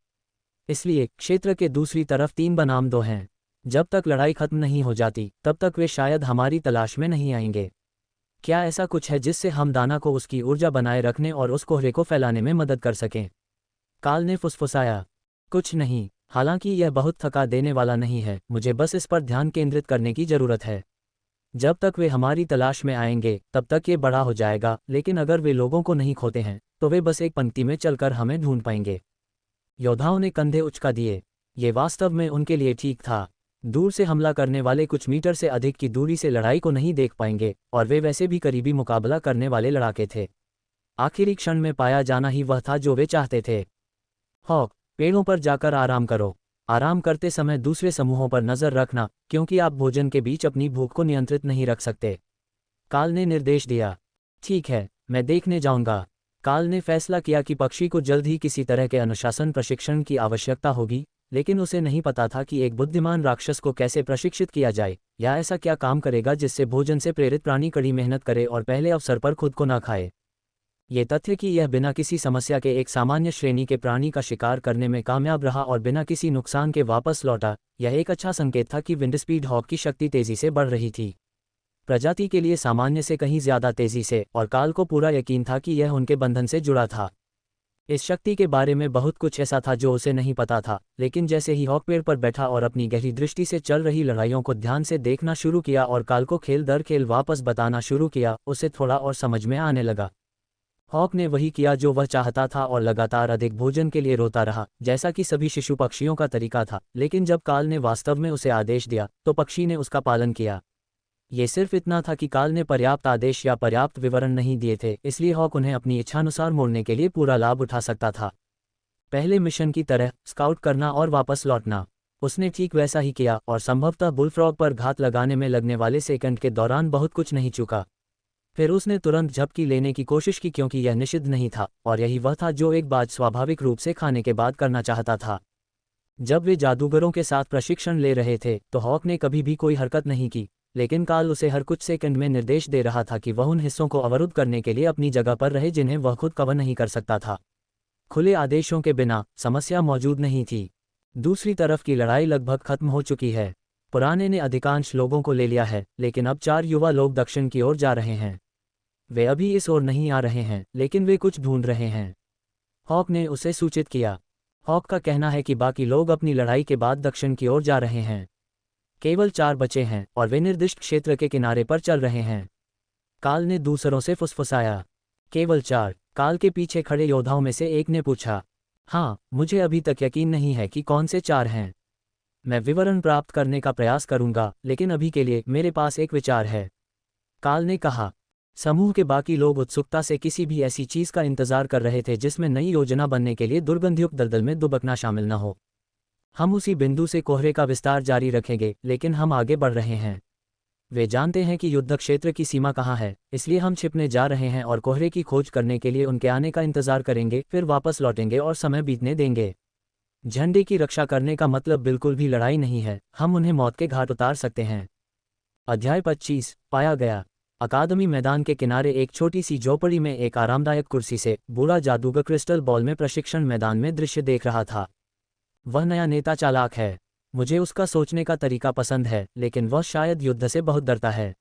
इसलिए क्षेत्र के दूसरी तरफ 3 बनाम 2 हैं। जब तक लड़ाई खत्म नहीं हो जाती तब तक वे शायद हमारी तलाश में नहीं आएंगे। क्या ऐसा कुछ है जिससे हम दाना को उसकी ऊर्जा बनाए रखने और उस कोहरे को फैलाने में मदद कर सकें? काल ने फुसफुसाया। कुछ नहीं, हालांकि यह बहुत थका देने वाला नहीं है। मुझे बस इस पर ध्यान केंद्रित करने की जरूरत है। जब तक वे हमारी तलाश में आएंगे तब तक ये बड़ा हो जाएगा, लेकिन अगर वे लोगों को नहीं खोते हैं तो वे बस एक पंक्ति में चलकर हमें ढूंढ पाएंगे। योद्धाओं ने कंधे उचका दिए। ये वास्तव में उनके लिए ठीक था। दूर से हमला करने वाले कुछ मीटर से अधिक की दूरी से लड़ाई को नहीं देख पाएंगे और वे वैसे भी करीबी मुकाबला करने वाले लड़ाके थे। आखिरी क्षण में पाया जाना ही वह था जो वे चाहते थे। हॉक, पेड़ों पर जाकर आराम करो। आराम करते समय दूसरे समूहों पर नजर रखना, क्योंकि आप भोजन के बीच अपनी भूख को नियंत्रित नहीं रख सकते। काल ने निर्देश दिया। ठीक है, मैं देखने जाऊंगा। काल ने फैसला किया कि पक्षी को जल्द ही किसी तरह के अनुशासन प्रशिक्षण की आवश्यकता होगी, लेकिन उसे नहीं पता था कि एक बुद्धिमान राक्षस को कैसे प्रशिक्षित किया जाए, या ऐसा क्या काम करेगा जिससे भोजन से प्रेरित प्राणी कड़ी मेहनत करे और पहले अवसर पर खुद को ना खाए। ये तथ्य कि यह बिना किसी समस्या के एक सामान्य श्रेणी के प्राणी का शिकार करने में कामयाब रहा और बिना किसी नुकसान के वापस लौटा, यह एक अच्छा संकेत था कि विंडस्पीड हॉक की शक्ति तेजी से बढ़ रही थी। प्रजाति के लिए सामान्य से कहीं ज्यादा तेजी से, और काल को पूरा यकीन था कि यह उनके बंधन से जुड़ा था। इस शक्ति के बारे में बहुत कुछ ऐसा था जो उसे नहीं पता था, लेकिन जैसे ही हॉक पेड़ पर बैठा और अपनी गहरी दृष्टि से चल रही लड़ाइयों को ध्यान से देखना शुरू किया और काल को खेल दर खेल वापस बताना शुरू किया, उसे थोड़ा और समझ में आने लगा। हॉक ने वही किया जो वह चाहता था और लगातार अधिक भोजन के लिए रोता रहा, जैसा कि सभी शिशु पक्षियों का तरीका था। लेकिन जब काल ने वास्तव में उसे आदेश दिया तो पक्षी ने उसका पालन किया। ये सिर्फ इतना था कि काल ने पर्याप्त आदेश या पर्याप्त विवरण नहीं दिए थे, इसलिए हॉक उन्हें अपनी इच्छानुसार मोड़ने के लिए पूरा लाभ उठा सकता था। पहले मिशन की तरह स्काउट करना और वापस लौटना। उसने ठीक वैसा ही किया और संभवतः बुलफ्रॉग पर घात लगाने में लगने वाले सेकंड के दौरान बहुत कुछ नहीं चूका। फिर उसने तुरंत झपकी लेने की कोशिश की क्योंकि यह निषिद्ध नहीं था, और यही वह था जो एक बाज स्वाभाविक रूप से खाने के बाद करना चाहता था। जब वे जादूगरों के साथ प्रशिक्षण ले रहे थे तो हॉक ने कभी भी कोई हरकत नहीं की, लेकिन काल उसे हर कुछ सेकंड में निर्देश दे रहा था कि वह उन हिस्सों को अवरुद्ध करने के लिए अपनी जगह पर रहे जिन्हें वह खुद कवर नहीं कर सकता था। खुले आदेशों के बिना समस्या मौजूद नहीं थी। दूसरी तरफ की लड़ाई लगभग खत्म हो चुकी है। पुराने ने अधिकांश लोगों को ले लिया है, लेकिन अब 4 युवा लोग दक्षिण की ओर जा रहे हैं। वे अभी इस ओर नहीं आ रहे हैं, लेकिन वे कुछ ढूंढ रहे हैं। हॉक ने उसे सूचित किया। हॉक का कहना है कि बाकी लोग अपनी लड़ाई के बाद दक्षिण की ओर जा रहे हैं। केवल 4 बचे हैं और वे निर्दिष्ट क्षेत्र के किनारे पर चल रहे हैं। काल ने दूसरों से फुसफुसाया। केवल 4? काल के पीछे खड़े योद्धाओं में से एक ने पूछा। हाँ, मुझे अभी तक यकीन नहीं है कि कौन से 4 हैं। मैं विवरण प्राप्त करने का प्रयास करूंगा, लेकिन अभी के लिए मेरे पास एक विचार है, काल ने कहा। समूह के बाकी लोग उत्सुकता से किसी भी ऐसी चीज का इंतजार कर रहे थे जिसमें नई योजना बनने के लिए दुर्गंधयुक्त दलदल में दुबकना शामिल न हो। हम उसी बिंदु से कोहरे का विस्तार जारी रखेंगे, लेकिन हम आगे बढ़ रहे हैं। वे जानते हैं कि युद्ध क्षेत्र की सीमा कहाँ है, इसलिए हम छिपने जा रहे हैं और कोहरे की खोज करने के लिए उनके आने का इंतजार करेंगे, फिर वापस लौटेंगे और समय बीतने देंगे। झंडे की रक्षा करने का मतलब बिल्कुल भी लड़ाई नहीं है, हम उन्हें मौत के घाट उतार सकते हैं। अध्याय 25 पाया गया। अकादमी मैदान के किनारे एक छोटी सी झोपड़ी में एक आरामदायक कुर्सी से बूढ़ा जादूगर क्रिस्टल बॉल में प्रशिक्षण मैदान में दृश्य देख रहा था। वह नया नेता चालाक है। मुझे उसका सोचने का तरीका पसंद है, लेकिन वह शायद युद्ध से बहुत डरता है,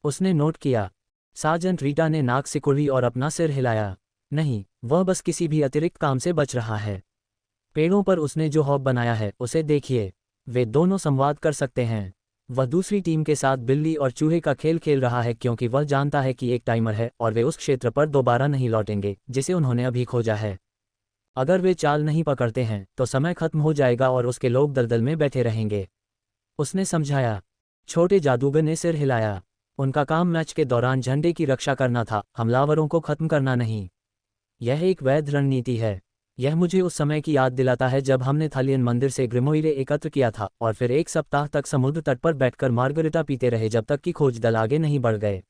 उसने नोट किया। सार्जेंट रीटा ने नाक सिकुड़ी और अपना सिर हिलाया। नहीं, वह बस किसी भी अतिरिक्त काम से बच रहा है। पेड़ों पर उसने जो हॉब बनाया है उसे देखिए, वे दोनों संवाद कर सकते हैं। वह दूसरी टीम के साथ बिल्ली और चूहे का खेल खेल रहा है क्योंकि वह जानता है कि एक टाइमर है और वे उस क्षेत्र पर दोबारा नहीं लौटेंगे जिसे उन्होंने अभी खोजा है। अगर वे चाल नहीं पकड़ते हैं तो समय खत्म हो जाएगा और उसके लोग दलदल में बैठे रहेंगे, उसने समझाया। छोटे जादूगर ने सिर हिलाया। उनका काम मैच के दौरान झंडे की रक्षा करना था, हमलावरों को खत्म करना नहीं। यह एक वैध रणनीति है। यह मुझे उस समय की याद दिलाता है जब हमने थालियन मंदिर से ग्रिमोइरे एकत्र किया था और फिर एक सप्ताह तक समुद्र तट पर बैठकर मार्गरिटा पीते रहे जब तक कि खोज दल आगे नहीं बढ़ गए।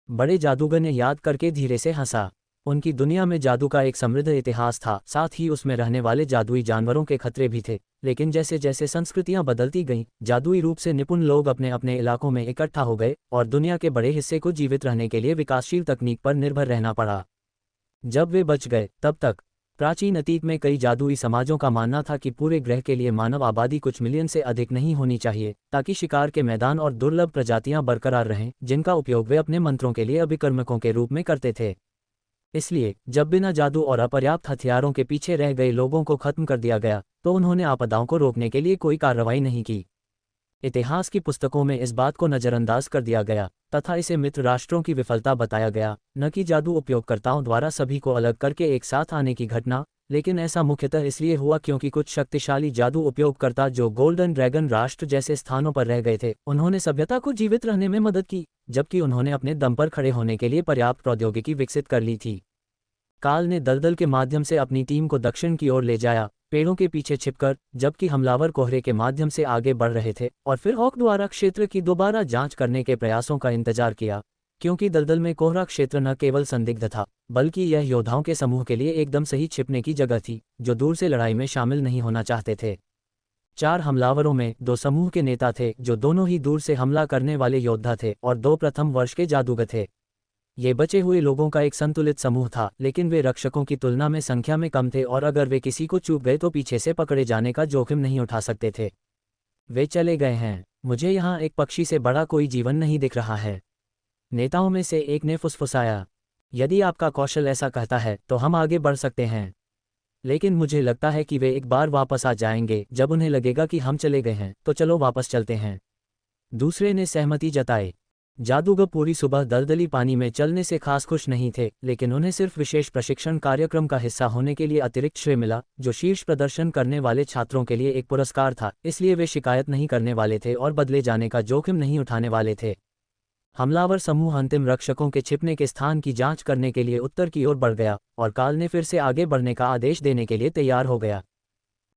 बड़े जादूगर ने याद करके धीरे से हंसा। उनकी दुनिया में जादू का एक समृद्ध इतिहास था, साथ ही उसमें रहने वाले जादुई जानवरों के खतरे भी थे, लेकिन जैसे जैसे संस्कृतियां बदलती गईं, जादुई रूप से निपुण लोग अपने अपने इलाकों में इकट्ठा हो गए और दुनिया के बड़े हिस्से को जीवित रहने के लिए विकासशील तकनीक पर निर्भर रहना पड़ा। जब वे बच गए तब तक प्राचीन अतीत में कई जादुई समाजों का मानना था कि पूरे ग्रह के लिए मानव आबादी कुछ मिलियन से अधिक नहीं होनी चाहिए ताकि शिकार के मैदान और दुर्लभ प्रजातियां बरकरार रहें जिनका उपयोग वे अपने मंत्रों के लिए अभिकर्मकों के रूप में करते थे। इसलिए जब बिना जादू और अपर्याप्त हथियारों के पीछे रह गए लोगों को खत्म कर दिया गया तो उन्होंने आपदाओं को रोकने के लिए कोई कार्रवाई नहीं की। इतिहास की पुस्तकों में इस बात को नज़रअंदाज कर दिया गया तथा इसे मित्र राष्ट्रों की विफलता बताया गया, न कि जादू उपयोगकर्ताओं द्वारा सभी को अलग करके एक साथ आने की घटना। लेकिन ऐसा मुख्यतः इसलिए हुआ क्योंकि कुछ शक्तिशाली जादू उपयोगकर्ता जो गोल्डन ड्रैगन राष्ट्र जैसे स्थानों पर रह गए थे, उन्होंने सभ्यता को जीवित रहने में मदद की, जबकि उन्होंने अपने दम पर खड़े होने के लिए पर्याप्त प्रौद्योगिकी विकसित कर ली थी। काल ने दलदल के माध्यम से अपनी टीम को दक्षिण की ओर ले जाया, पेड़ों के पीछे छिपकर, जबकि हमलावर कोहरे के माध्यम से आगे बढ़ रहे थे, और फिर हॉक द्वारा क्षेत्र की दोबारा जांच करने के प्रयासों का इंतजार किया, क्योंकि दलदल में कोहरा क्षेत्र न केवल संदिग्ध था, बल्कि यह योद्धाओं के समूह के लिए एकदम सही छिपने की जगह थी, जो दूर से लड़ाई में शामिल नहीं होना चाहते थे। 4 हमलावरों में 2 समूह के नेता थे जो दोनों ही दूर से हमला करने वाले योद्धा थे और 2 प्रथम वर्ष के जादूगर थे। ये बचे हुए लोगों का एक संतुलित समूह था, लेकिन वे रक्षकों की तुलना में संख्या में कम थे और अगर वे किसी को चूक गए तो पीछे से पकड़े जाने का जोखिम नहीं उठा सकते थे। वे चले गए हैं। मुझे यहाँ एक पक्षी से बड़ा कोई जीवन नहीं दिख रहा है, नेताओं में से एक ने फुसफुसाया। यदि आपका कौशल ऐसा कहता है तो हम आगे बढ़ सकते हैं, लेकिन मुझे लगता है कि वे एक बार वापस आ जाएंगे जब उन्हें लगेगा कि हम चले गए हैं, तो चलो वापस चलते हैं। दूसरे ने सहमति जताई। जादूगर पूरी सुबह दलदली पानी में चलने से खास खुश नहीं थे, लेकिन उन्हें सिर्फ विशेष प्रशिक्षण कार्यक्रम का हिस्सा होने के लिए अतिरिक्त श्रेय मिला, जो शीर्ष प्रदर्शन करने वाले छात्रों के लिए एक पुरस्कार था। इसलिए वे शिकायत नहीं करने वाले थे और बदले जाने का जोखिम नहीं उठाने वाले थे। हमलावर समूह अंतिम रक्षकों के छिपने के स्थान की जांच करने के लिए उत्तर की ओर बढ़ गया और काल ने फिर से आगे बढ़ने का आदेश देने के लिए तैयार हो गया।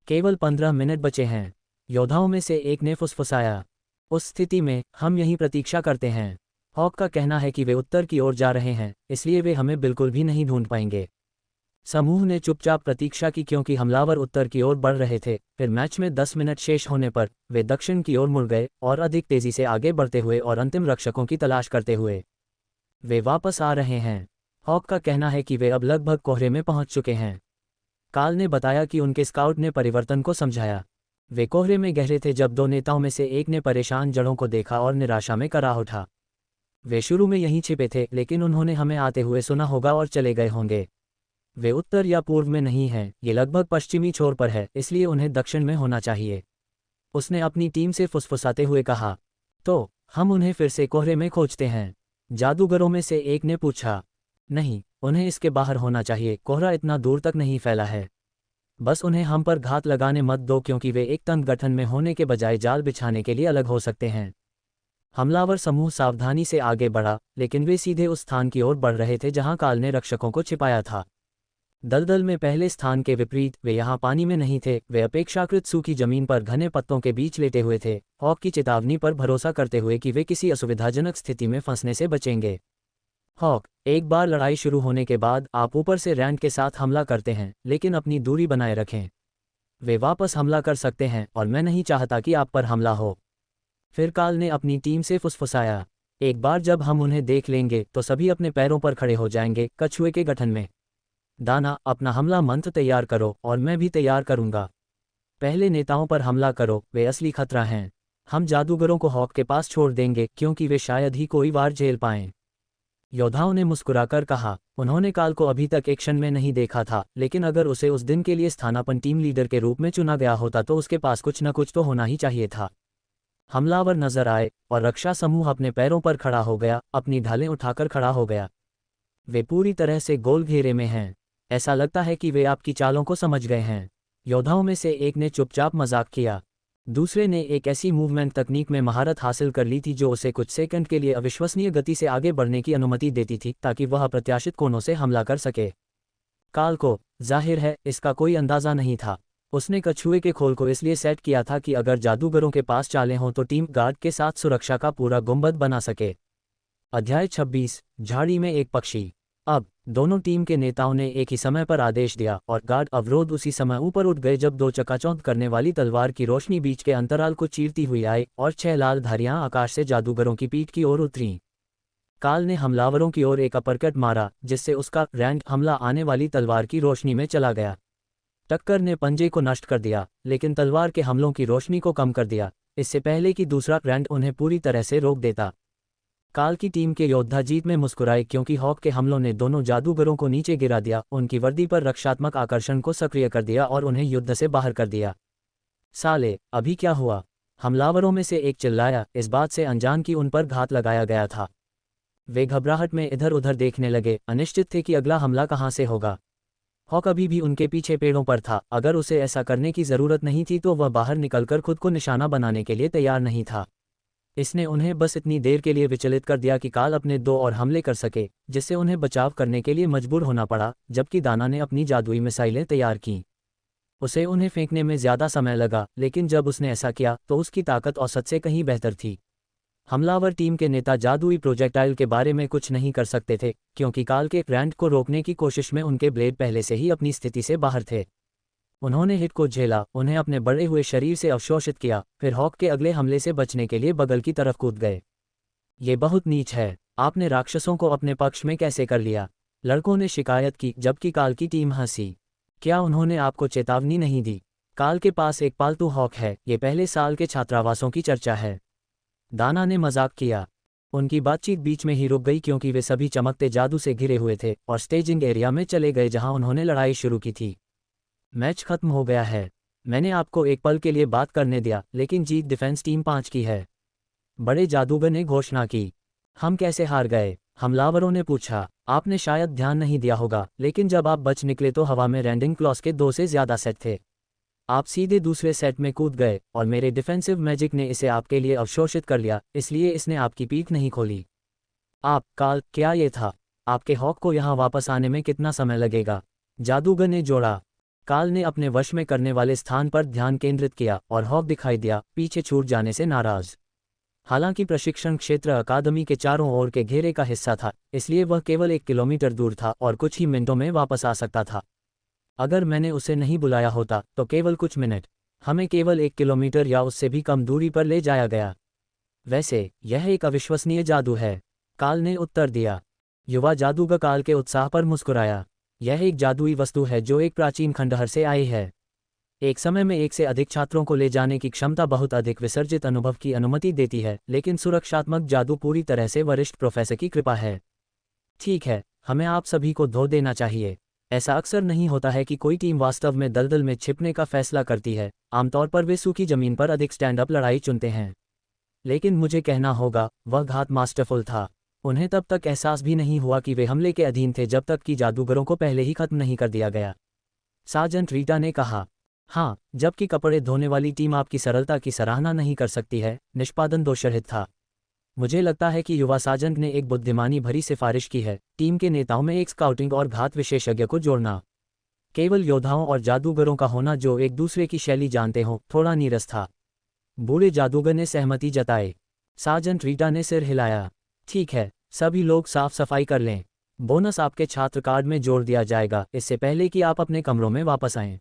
केवल 15 मिनट बचे हैं, योद्धाओं में से एक ने फुसफुसाया। उस स्थिति में हम यहीं प्रतीक्षा करते हैं। हॉक का कहना है कि वे उत्तर की ओर जा रहे हैं, इसलिए वे हमें बिल्कुल भी नहीं ढूंढ पाएंगे। समूह ने चुपचाप प्रतीक्षा की क्योंकि हमलावर उत्तर की ओर बढ़ रहे थे। फिर मैच में 10 मिनट शेष होने पर वे दक्षिण की ओर मुड़ गए और अधिक तेजी से आगे बढ़ते हुए और अंतिम रक्षकों की तलाश करते हुए। वे वापस आ रहे हैं। हॉक का कहना है कि वे अब लगभग कोहरे में पहुंच चुके हैं। काल ने बताया कि उनके स्काउट ने परिवर्तन को समझाया। वे कोहरे में गहरे थे जब दो नेताओं में से एक ने परेशान जड़ों को देखा और निराशा में कराह उठा। वे शुरू में यहीं छिपे थे, लेकिन उन्होंने हमें आते हुए सुना होगा और चले गए होंगे। वे उत्तर या पूर्व में नहीं हैं, ये लगभग पश्चिमी छोर पर है, इसलिए उन्हें दक्षिण में होना चाहिए। उसने अपनी टीम से फुसफुसाते हुए कहा। तो हम उन्हें फिर से कोहरे में खोजते हैं? जादूगरों में से एक ने पूछा। नहीं, उन्हें इसके बाहर होना चाहिए। कोहरा इतना दूर तक नहीं फैला है। बस उन्हें हम पर घात लगाने मत दो, क्योंकि वे एक तंग गठन में होने के बजाय जाल बिछाने के लिए अलग हो सकते हैं। हमलावर समूह सावधानी से आगे बढ़ा, लेकिन वे सीधे उस स्थान की ओर बढ़ रहे थे जहां काल ने रक्षकों को छिपाया था। दलदल में पहले स्थान के विपरीत वे यहाँ पानी में नहीं थे। वे अपेक्षाकृत सूखी जमीन पर घने पत्तों के बीच लेटे हुए थे, हॉक की चेतावनी पर भरोसा करते हुए कि वे किसी असुविधाजनक स्थिति में फंसने से बचेंगे। हॉक, एक बार लड़ाई शुरू होने के बाद आप ऊपर से रैंड के साथ हमला करते हैं, लेकिन अपनी दूरी बनाए रखें। वे वापस हमला कर सकते हैं और मैं नहीं चाहता कि आप पर हमला हो। फिर काल ने अपनी टीम से फुसफुसाया। एक बार जब हम उन्हें देख लेंगे तो सभी अपने पैरों पर खड़े हो जाएंगे, कछुए के गठन में। दाना, अपना हमला मंत्र तैयार करो और मैं भी तैयार करूंगा। पहले नेताओं पर हमला करो, वे असली खतरा हैं। हम जादूगरों को हॉक के पास छोड़ देंगे क्योंकि वे शायद ही कोई वार झेल पाएं। योद्धाओं ने मुस्कुराकर कहा। उन्होंने काल को अभी तक एक्शन में नहीं देखा था, लेकिन अगर उसे उस दिन के लिए स्थानापन्न टीम लीडर के रूप में चुना गया होता तो उसके पास कुछ न कुछ तो होना ही चाहिए था। हमलावर नजर आए और रक्षा समूह अपने पैरों पर खड़ा हो गया, अपनी ढालें उठाकर खड़ा हो गया। वे पूरी तरह से गोल घेरे में हैं। ऐसा लगता है कि वे आपकी चालों को समझ गए हैं। योद्धाओं में से एक ने चुपचाप मजाक किया। दूसरे ने एक ऐसी मूवमेंट तकनीक में महारत हासिल कर ली थी जो उसे कुछ सेकंड के लिए अविश्वसनीय गति से आगे बढ़ने की अनुमति देती थी, ताकि वह अप्रत्याशित कोनों से हमला कर सके। काल को, जाहिर है, इसका कोई अंदाजा नहीं था। उसने कछुए के खोल को इसलिए सेट किया था कि अगर जादूगरों के पास चालें हों तो टीम गार्ड के साथ सुरक्षा का पूरा गुंबद बना सके। अध्याय 26, झाड़ी में एक पक्षी। अब दोनों टीम के नेताओं ने एक ही समय पर आदेश दिया और गार्ड अवरोध उसी समय ऊपर उठ गए जब दो चकाचौंध करने वाली तलवार की रोशनी बीच के अंतराल को चीरती हुई आई और 6 लाल धारियां आकाश से जादूगरों की पीठ की ओर उतरीं। काल ने हमलावरों की ओर एक अपरकट मारा, जिससे उसका रैंड हमला आने वाली तलवार की रोशनी में चला गया। टक्कर ने पंजे को नष्ट कर दिया, लेकिन तलवार के हमलों की रोशनी को कम कर दिया, इससे पहले कि दूसरा रैंड उन्हें पूरी तरह से रोक देता। काल की टीम के योद्धा जीत में मुस्कुराए क्योंकि हॉक के हमलों ने दोनों जादूगरों को नीचे गिरा दिया, उनकी वर्दी पर रक्षात्मक आकर्षण को सक्रिय कर दिया और उन्हें युद्ध से बाहर कर दिया। साले, अभी क्या हुआ? हमलावरों में से एक चिल्लाया, इस बात से अनजान कि उन पर घात लगाया गया था। वे घबराहट में इधर उधर देखने लगे, अनिश्चित थे कि अगला हमला कहाँ से होगा। हॉक अभी भी उनके पीछे पेड़ों पर था। अगर उसे ऐसा करने की जरूरत नहीं थी तो वह बाहर निकलकर खुद को निशाना बनाने के लिए तैयार नहीं था। इसने उन्हें बस इतनी देर के लिए विचलित कर दिया कि काल अपने 2 और हमले कर सके, जिससे उन्हें बचाव करने के लिए मजबूर होना पड़ा, जबकि दाना ने अपनी जादुई मिसाइलें तैयार कीं। उसे उन्हें फेंकने में ज़्यादा समय लगा, लेकिन जब उसने ऐसा किया तो उसकी ताकत औसत से कहीं बेहतर थी। हमलावर टीम के नेता जादुई प्रोजेक्टाइल के बारे में कुछ नहीं कर सकते थे, क्योंकि काल के रैंड को रोकने की कोशिश में उनके ब्लेड पहले से ही अपनी स्थिति से बाहर थे। उन्होंने हिट को झेला, उन्हें अपने बढ़े हुए शरीर से अवशोषित किया, फिर हॉक के अगले हमले से बचने के लिए बगल की तरफ कूद गए। ये बहुत नीच है। आपने राक्षसों को अपने पक्ष में कैसे कर लिया? लड़कों ने शिकायत की, जबकि काल की टीम हंसी। क्या उन्होंने आपको चेतावनी नहीं दी? काल के पास एक पालतू हॉक है, ये पहले साल के छात्रावासों की चर्चा है। दाना ने मजाक किया। उनकी बातचीत बीच में ही रुक गई क्योंकि वे सभी चमकते जादू से घिरे हुए थे और स्टेजिंग एरिया में चले गए जहां उन्होंने लड़ाई शुरू की थी। मैच खत्म हो गया है। मैंने आपको एक पल के लिए बात करने दिया, लेकिन जीत डिफेंस टीम 5 की है, बड़े जादूगर ने घोषणा की। हम कैसे हार गए? हमलावरों ने पूछा। आपने शायद ध्यान नहीं दिया होगा, लेकिन जब आप बच निकले तो हवा में रैंडिंग क्लॉस के 2 से ज़्यादा सेट थे। आप सीधे दूसरे सेट में कूद गए और मेरे डिफेंसिव मैजिक ने इसे आपके लिए अवशोषित कर लिया, इसलिए इसने आपकी पीठ नहीं खोली। काल, क्या ये था? आपके हॉक को यहाँ वापस आने में कितना समय लगेगा? जादूगर ने जोड़ा। काल ने अपने वश में करने वाले स्थान पर ध्यान केंद्रित किया और हॉक दिखाई दिया, पीछे छूट जाने से नाराज। हालांकि प्रशिक्षण क्षेत्र अकादमी के चारों ओर के घेरे का हिस्सा था, इसलिए वह केवल 1 किलोमीटर दूर था और कुछ ही मिनटों में वापस आ सकता था। अगर मैंने उसे नहीं बुलाया होता तो केवल कुछ मिनट, हमें केवल 1 किलोमीटर या उससे भी कम दूरी पर ले जाया गया। वैसे यह एक अविश्वसनीय जादू है, काल ने उत्तर दिया। युवा जादूगर काल के उत्साह पर मुस्कुराया। यह एक जादुई वस्तु है जो एक प्राचीन खंडहर से आई है। एक समय में 1 से अधिक छात्रों को ले जाने की क्षमता बहुत अधिक विसर्जित अनुभव की अनुमति देती है, लेकिन सुरक्षात्मक जादू पूरी तरह से वरिष्ठ प्रोफेसर की कृपा है। ठीक है, हमें आप सभी को धो देना चाहिए। ऐसा अक्सर नहीं होता है कि कोई टीम वास्तव में दलदल में छिपने का फैसला करती है। आमतौर पर वे सूखी जमीन पर अधिक स्टैंड अप लड़ाई चुनते हैं। लेकिन मुझे कहना होगा, वह घात मास्टरफुल था। उन्हें तब तक एहसास भी नहीं हुआ कि वे हमले के अधीन थे जब तक कि जादूगरों को पहले ही खत्म नहीं कर दिया गया। सार्जेंट रीटा ने कहा। हाँ, जबकि कपड़े धोने वाली टीम आपकी सरलता की सराहना नहीं कर सकती है, निष्पादन दोषरहित था। मुझे लगता है कि युवा सार्जेंट ने एक बुद्धिमानी भरी सिफारिश की है, टीम के नेताओं में एक स्काउटिंग और घात विशेषज्ञ को जोड़ना। केवल योद्धाओं और जादूगरों का होना जो एक दूसरे की शैली जानते हों, थोड़ा नीरस था। बूढ़े जादूगर ने सहमति जताई। सार्जेंट रीटा ने सिर हिलाया। ठीक है, सभी लोग साफ सफाई कर लें। बोनस आपके छात्र कार्ड में जोड़ दिया जाएगा इससे पहले कि आप अपने कमरों में वापस आएं।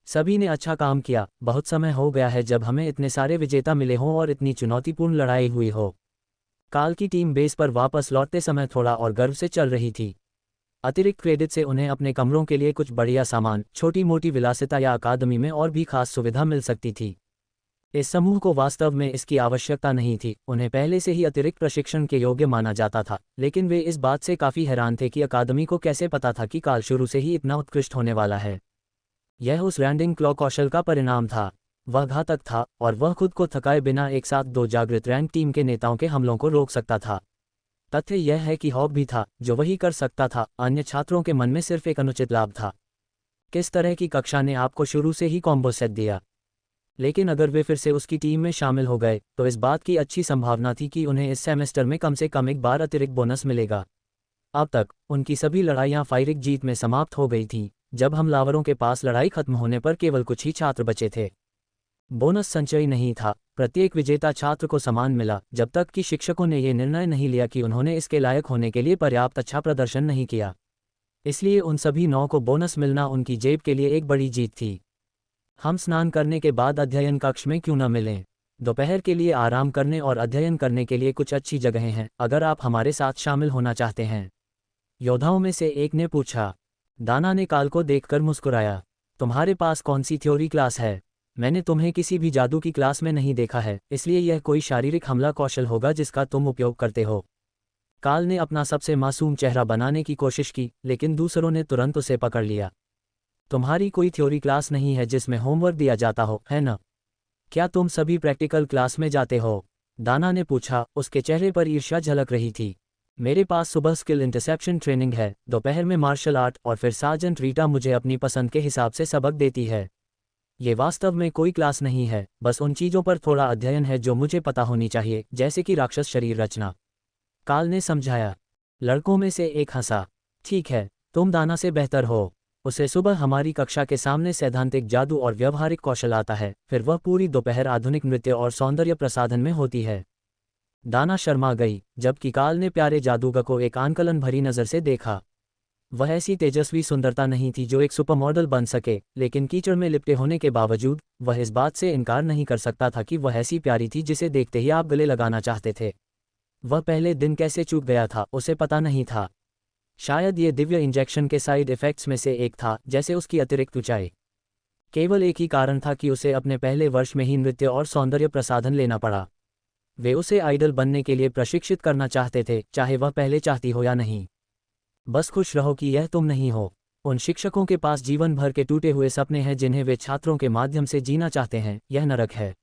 सभी ने अच्छा काम किया। बहुत समय हो गया है जब हमें इतने सारे विजेता मिले हों और इतनी चुनौतीपूर्ण लड़ाई हुई हो। काल की टीम बेस पर वापस लौटते समय थोड़ा और गर्व से चल रही थी। अतिरिक्त क्रेडिट से उन्हें अपने कमरों के लिए कुछ बढ़िया सामान, छोटी मोटी विलासिता या अकादमी में और भी खास सुविधा मिल सकती थी। इस समूह को वास्तव में इसकी आवश्यकता नहीं थी, उन्हें पहले से ही अतिरिक्त प्रशिक्षण के योग्य माना जाता था, लेकिन वे इस बात से काफ़ी हैरान थे कि अकादमी को कैसे पता था कि काल शुरू से ही इतना उत्कृष्ट होने वाला है। यह उस रैंडिंग क्लॉ कौशल का परिणाम था। वह घातक था और वह खुद को थकाए बिना एक साथ 2 जागृत रैंक टीम के नेताओं के हमलों को रोक सकता था। तथ्य यह है कि हॉक भी था जो वही कर सकता था, अन्य छात्रों के मन में सिर्फ एक अनुचित लाभ था। किस तरह की कक्षा ने आपको शुरू से ही कॉम्बो सेट दिया? लेकिन अगर वे फिर से उसकी टीम में शामिल हो गए तो इस बात की अच्छी संभावना थी कि उन्हें इस सेमेस्टर में कम से कम एक बार अतिरिक्त बोनस मिलेगा। अब तक उनकी सभी लड़ाइयां फायरिंग जीत में समाप्त हो गई थीं, जब हमलावरों के पास लड़ाई खत्म होने पर केवल कुछ ही छात्र बचे थे। बोनस संचय नहीं था, प्रत्येक विजेता छात्र को समान मिला जब तक कि शिक्षकों ने यह निर्णय नहीं लिया कि उन्होंने इसके लायक होने के लिए पर्याप्त अच्छा प्रदर्शन नहीं किया। इसलिए उन सभी 9 को बोनस मिलना उनकी जेब के लिए एक बड़ी जीत थी। हम स्नान करने के बाद अध्ययन कक्ष में क्यों न मिलें? दोपहर के लिए आराम करने और अध्ययन करने के लिए कुछ अच्छी जगहें हैं अगर आप हमारे साथ शामिल होना चाहते हैं। योद्धाओं में से एक ने पूछा। दाना ने काल को देखकर मुस्कुराया। तुम्हारे पास कौन सी थ्योरी क्लास है? मैंने तुम्हें किसी भी जादू की क्लास में नहीं देखा है, इसलिए यह कोई शारीरिक हमला कौशल होगा जिसका तुम उपयोग करते हो। काल ने अपना सबसे मासूम चेहरा बनाने की कोशिश की, लेकिन दूसरों ने तुरंत उसे पकड़ लिया। तुम्हारी कोई थ्योरी क्लास नहीं है जिसमें होमवर्क दिया जाता हो, है ना? क्या तुम सभी प्रैक्टिकल क्लास में जाते हो? दाना ने पूछा, उसके चेहरे पर ईर्ष्या झलक रही थी। मेरे पास सुबह स्किल इंटरसेप्शन ट्रेनिंग है, दोपहर में मार्शल आर्ट और फिर सार्जेंट रीटा मुझे अपनी पसंद के हिसाब से सबक देती है। ये वास्तव में कोई क्लास नहीं है, बस उन चीज़ों पर थोड़ा अध्ययन है जो मुझे पता होनी चाहिए, जैसे कि राक्षस शरीर रचना। काल ने समझाया। लड़कों में से एक हंसा। ठीक है, तुम दाना से बेहतर हो। उसे सुबह हमारी कक्षा के सामने सैद्धांतिक जादू और व्यवहारिक कौशल आता है, फिर वह पूरी दोपहर आधुनिक नृत्य और सौंदर्य प्रसाधन में होती है। दाना शर्मा गई, जबकि काल ने प्यारे जादूगर को एक आंकलन भरी नज़र से देखा। वह ऐसी तेजस्वी सुंदरता नहीं थी जो एक सुपर मॉडल बन सके, लेकिन कीचड़ में लिपटे होने के बावजूद वह इस बात से इनकार नहीं कर सकता था कि वह ऐसी प्यारी थी जिसे देखते ही आप गले लगाना चाहते थे। वह पहले दिन कैसे चूक गया था उसे पता नहीं था। शायद ये दिव्य इंजेक्शन के साइड इफ़ेक्ट्स में से एक था, जैसे उसकी अतिरिक्त ऊंचाई। केवल एक ही कारण था कि उसे अपने पहले वर्ष में ही नृत्य और सौंदर्य प्रसाधन लेना पड़ा। वे उसे आइडल बनने के लिए प्रशिक्षित करना चाहते थे, चाहे वह पहले चाहती हो या नहीं। बस खुश रहो कि यह तुम नहीं हो। उन शिक्षकों के पास जीवन भर के टूटे हुए सपने हैं जिन्हें वे छात्रों के माध्यम से जीना चाहते हैं। यह नरक है।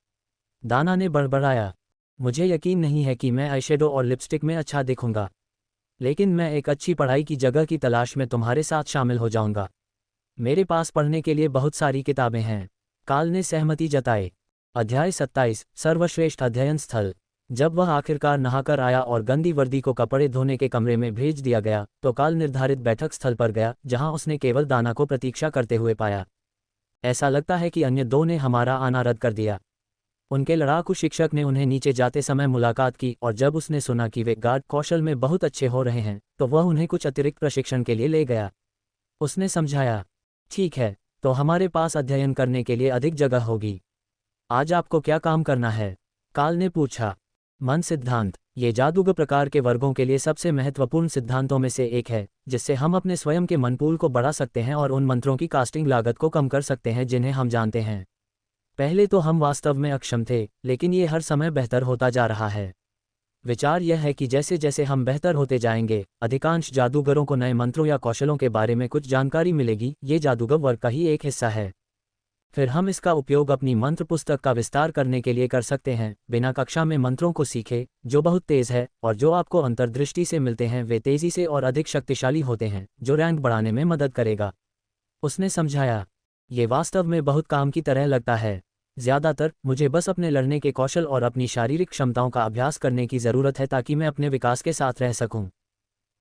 दाना ने बड़बड़ाया। मुझे यकीन नहीं है कि मैं आईशैडो और लिपस्टिक में अच्छा दिखूंगा, लेकिन मैं एक अच्छी पढ़ाई की जगह की तलाश में तुम्हारे साथ शामिल हो जाऊंगा। मेरे पास पढ़ने के लिए बहुत सारी किताबें हैं। काल ने सहमति जताई। अध्याय 27 सर्वश्रेष्ठ अध्ययन स्थल। जब वह आखिरकार नहाकर आया और गंदी वर्दी को कपड़े धोने के कमरे में भेज दिया गया, तो काल निर्धारित बैठक स्थल पर गया, जहां उसने केवल दाना को प्रतीक्षा करते हुए पाया। ऐसा लगता है कि अन्य दो ने हमारा आना रद्द कर दिया। उनके लड़ाकू शिक्षक ने उन्हें नीचे जाते समय मुलाकात की, और जब उसने सुना कि वे गार्ड कौशल में बहुत अच्छे हो रहे हैं, तो वह उन्हें कुछ अतिरिक्त प्रशिक्षण के लिए ले गया। उसने समझाया, ठीक है, तो हमारे पास अध्ययन करने के लिए अधिक जगह होगी। आज आपको क्या काम करना है? काल ने पूछा। मन सिद्धांत। ये जादूगर प्रकार के वर्गों के लिए सबसे महत्वपूर्ण सिद्धांतों में से एक है, जिससे हम अपने स्वयं के मनपूल को बढ़ा सकते हैं और उन मंत्रों की कास्टिंग लागत को कम कर सकते हैं जिन्हें हम जानते हैं। पहले तो हम वास्तव में अक्षम थे, लेकिन ये हर समय बेहतर होता जा रहा है। विचार यह है कि जैसे जैसे हम बेहतर होते जाएंगे, अधिकांश जादूगरों को नए मंत्रों या कौशलों के बारे में कुछ जानकारी मिलेगी। ये जादूगर वर्ग का ही एक हिस्सा है। फिर हम इसका उपयोग अपनी मंत्र पुस्तक का विस्तार करने के लिए कर सकते हैं। बिना कक्षा में मंत्रों को सीखे, जो बहुत तेज है, और जो आपको अंतर्दृष्टि से मिलते हैं, वे तेजी से और अधिक शक्तिशाली होते हैं, जो रैंक बढ़ाने में मदद करेगा। उसने समझाया। ये वास्तव में बहुत काम की तरह लगता है। ज्यादातर मुझे बस अपने लड़ने के कौशल और अपनी शारीरिक क्षमताओं का अभ्यास करने की ज़रूरत है ताकि मैं अपने विकास के साथ रह सकूं।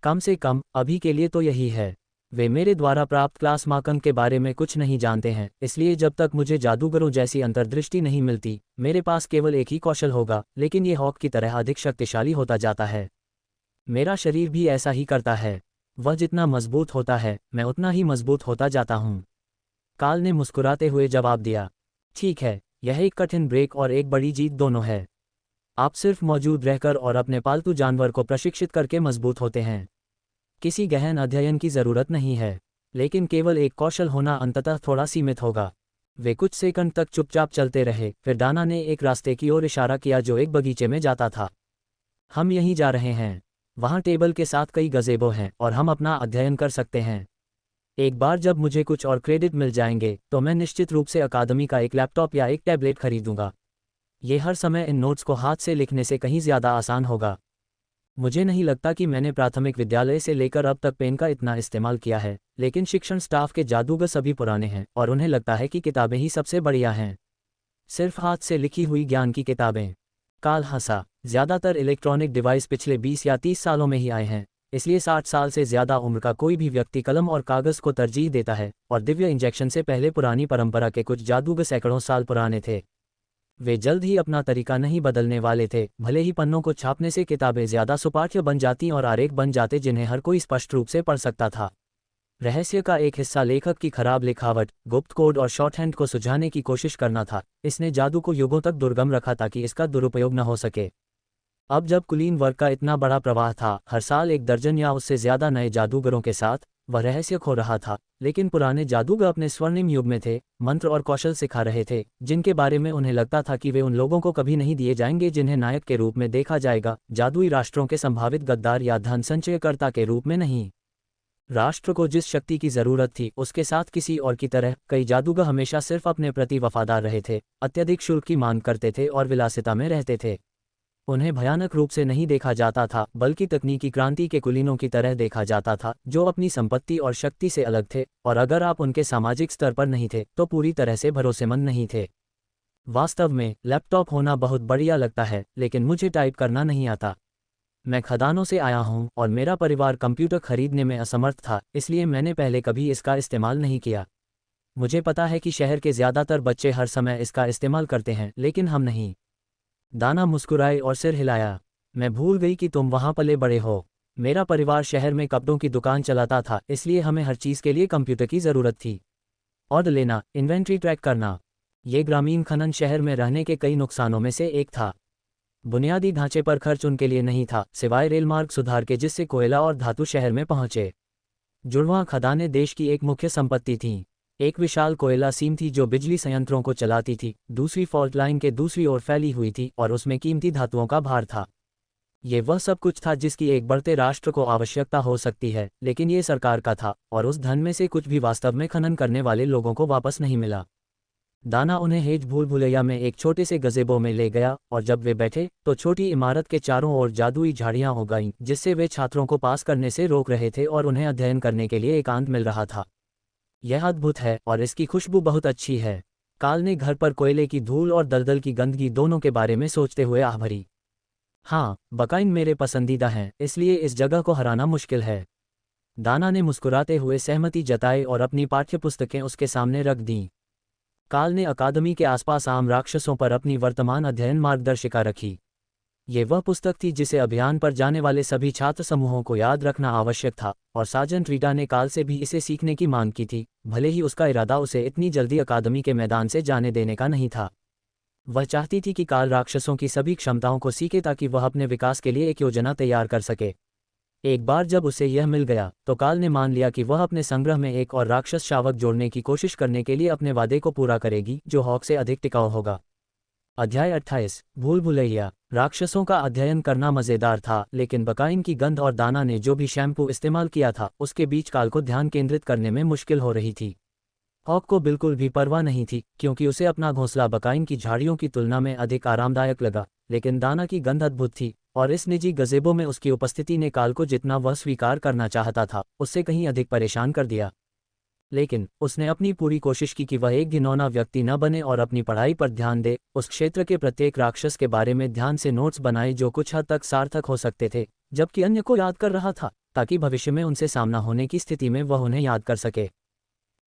कम से कम अभी के लिए तो यही है। वे मेरे द्वारा प्राप्त क्लास मार्कंक के बारे में कुछ नहीं जानते हैं, इसलिए जब तक मुझे जादूगरों जैसी अंतर्दृष्टि नहीं मिलती, मेरे पास केवल एक ही कौशल होगा, लेकिन ये हॉक की तरह अधिक शक्तिशाली होता जाता है। मेरा शरीर भी ऐसा ही करता है। वह जितना मजबूत होता है, मैं उतना ही मजबूत होता जाता हूँ। काल ने मुस्कुराते हुए जवाब दिया। ठीक है, यह एक कठिन ब्रेक और एक बड़ी जीत दोनों है। आप सिर्फ मौजूद रहकर और अपने पालतू जानवर को प्रशिक्षित करके मजबूत होते हैं। किसी गहन अध्ययन की ज़रूरत नहीं है, लेकिन केवल एक कौशल होना अंततः थोड़ा सीमित होगा। वे कुछ सेकंड तक चुपचाप चलते रहे, फिर दाना ने एक रास्ते की ओर इशारा किया जो एक बगीचे में जाता था। हम यहीं जा रहे हैं। वहाँ टेबल के साथ कई गज़ेबो हैं और हम अपना अध्ययन कर सकते हैं। एक बार जब मुझे कुछ और क्रेडिट मिल जाएंगे, तो मैं निश्चित रूप से अकादमी का एक लैपटॉप या एक टैबलेट खरीदूंगा। ये हर समय इन नोट्स को हाथ से लिखने से कहीं ज़्यादा आसान होगा। मुझे नहीं लगता कि मैंने प्राथमिक विद्यालय से लेकर अब तक पेन का इतना इस्तेमाल किया है, लेकिन शिक्षण स्टाफ के जादूगर सभी पुराने हैं और उन्हें लगता है कि किताबें ही सबसे बढ़िया हैं। सिर्फ हाथ से लिखी हुई ज्ञान की किताबें। काल हंसा। ज़्यादातर इलेक्ट्रॉनिक डिवाइस पिछले 20 या 30 सालों में ही आए हैं, इसलिए 60 साल से ज़्यादा उम्र का कोई भी व्यक्ति कलम और कागज़ को तरजीह देता है, और दिव्य इंजेक्शन से पहले पुरानी परंपरा के कुछ जादूगर सैकड़ों साल पुराने थे। वे जल्द ही अपना तरीका नहीं बदलने वाले थे, भले ही पन्नों को छापने से किताबें ज़्यादा सुपाठ्य बन जाती और आरेख बन जाते जिन्हें हर कोई स्पष्ट रूप से पढ़ सकता था। रहस्य का एक हिस्सा लेखक की खराब लिखावट, गुप्त कोड और शॉर्टहैंड को सुझाने की कोशिश करना था। इसने जादू को युगों तक दुर्गम रखा ताकि इसका दुरुपयोग न हो सके। अब जब कुलीन वर्ग का इतना बड़ा प्रवाह था, हर साल एक दर्जन या उससे ज़्यादा नए जादूगरों के साथ, वह रहस्य खो रहा था। लेकिन पुराने जादूगर अपने स्वर्णिम युग में थे, मंत्र और कौशल सिखा रहे थे, जिनके बारे में उन्हें लगता था कि वे उन लोगों को कभी नहीं दिए जाएंगे जिन्हें नायक के रूप में देखा जाएगा, जादुई राष्ट्रों के संभावित गद्दार या धन संचयकर्ता के रूप में नहीं। राष्ट्र को जिस शक्ति की जरूरत थी, उसके साथ किसी और की तरह कई जादूगर हमेशा सिर्फ अपने प्रति वफादार रहे थे, अत्यधिक शुल्क की मांग करते थे और विलासिता में रहते थे। उन्हें भयानक रूप से नहीं देखा जाता था, बल्कि तकनीकी क्रांति के कुलीनों की तरह देखा जाता था, जो अपनी संपत्ति और शक्ति से अलग थे, और अगर आप उनके सामाजिक स्तर पर नहीं थे, तो पूरी तरह से भरोसेमंद नहीं थे। वास्तव में लैपटॉप होना बहुत बढ़िया लगता है, लेकिन मुझे टाइप करना नहीं आता। मैं खदानों से आया हूं और मेरा परिवार कंप्यूटर खरीदने में असमर्थ था, इसलिए मैंने पहले कभी इसका इस्तेमाल नहीं किया। मुझे पता है कि शहर के ज़्यादातर बच्चे हर समय इसका इस्तेमाल करते हैं, लेकिन हम नहीं। दाना मुस्कुराए और सिर हिलाया। मैं भूल गई कि तुम वहाँ पले बड़े हो। मेरा परिवार शहर में कपड़ों की दुकान चलाता था, इसलिए हमें हर चीज़ के लिए कंप्यूटर की ज़रूरत थी। ऑर्डर लेना, इन्वेंट्री ट्रैक करना, ये ग्रामीण खनन शहर में रहने के कई नुकसानों में से एक था। बुनियादी ढांचे पर खर्च उनके लिए नहीं था, सिवाय रेलमार्ग सुधार के जिससे कोयला और धातु शहर में पहुंचे। जुड़वां खदानें देश की एक मुख्य संपत्ति थीं। एक विशाल कोयला सीम थी जो बिजली संयंत्रों को चलाती थी, दूसरी फॉल्ट लाइन के दूसरी ओर फैली हुई थी और उसमें कीमती धातुओं का भार था। ये वह सब कुछ था जिसकी एक बढ़ते राष्ट्र को आवश्यकता हो सकती है, लेकिन ये सरकार का था और उस धन में से कुछ भी वास्तव में खनन करने वाले लोगों को वापस नहीं मिला। दाना उन्हें हेज भूल भुलैया में एक छोटे से गज़ेबो में ले गया और जब वे बैठे तो छोटी इमारत के चारों ओर जादुई झाड़ियां हो गईं, जिससे वे छात्रों को पास करने से रोक रहे थे और उन्हें अध्ययन करने के लिए एकांत मिल रहा था। यह अद्भुत है और इसकी खुशबू बहुत अच्छी है। काल ने घर पर कोयले की धूल और दलदल की गंदगी दोनों के बारे में सोचते हुए आह भरी। हाँ, बकाइन मेरे पसंदीदा हैं, इसलिए इस जगह को हराना मुश्किल है। दाना ने मुस्कुराते हुए सहमति जताई और अपनी पाठ्यपुस्तकें उसके सामने रख दीं। काल ने अकादमी के आसपास आम राक्षसों पर अपनी वर्तमान अध्ययन मार्गदर्शिका रखी। ये वह पुस्तक थी जिसे अभियान पर जाने वाले सभी छात्र समूहों को याद रखना आवश्यक था, और सार्जेंट रीटा ने काल से भी इसे सीखने की मांग की थी, भले ही उसका इरादा उसे इतनी जल्दी अकादमी के मैदान से जाने देने का नहीं था। वह चाहती थी कि काल राक्षसों की सभी क्षमताओं को सीखे ताकि वह अपने विकास के लिए एक योजना तैयार कर सके। एक बार जब उसे यह मिल गया तो काल ने मान लिया कि वह अपने संग्रह में एक और राक्षस शावक जोड़ने की कोशिश करने के लिए अपने वादे को पूरा करेगी, जो हॉक से अधिक टिकाऊ होगा। अध्याय 28 भूल भुलैया। राक्षसों का अध्ययन करना मज़ेदार था, लेकिन बकाइन की गंध और दाना ने जो भी शैम्पू इस्तेमाल किया था उसके बीच काल को ध्यान केंद्रित करने में मुश्किल हो रही थी। हॉक को बिल्कुल भी परवाह नहीं थी, क्योंकि उसे अपना घोंसला बकाइन की झाड़ियों की तुलना में अधिक आरामदायक लगा, लेकिन दाना की गंध अद्भुत थी और इस निजी गज़ेबो में उसकी उपस्थिति ने काल को जितना वह स्वीकार करना चाहता था उससे कहीं अधिक परेशान कर दिया। लेकिन उसने अपनी पूरी कोशिश की कि वह एक घिनौना व्यक्ति न बने और अपनी पढ़ाई पर ध्यान दे, उस क्षेत्र के प्रत्येक राक्षस के बारे में ध्यान से नोट्स बनाए जो कुछ हद तक सार्थक हो सकते थे, जबकि अन्य को याद कर रहा था, ताकि भविष्य में उनसे सामना होने की स्थिति में वह उन्हें याद कर सके।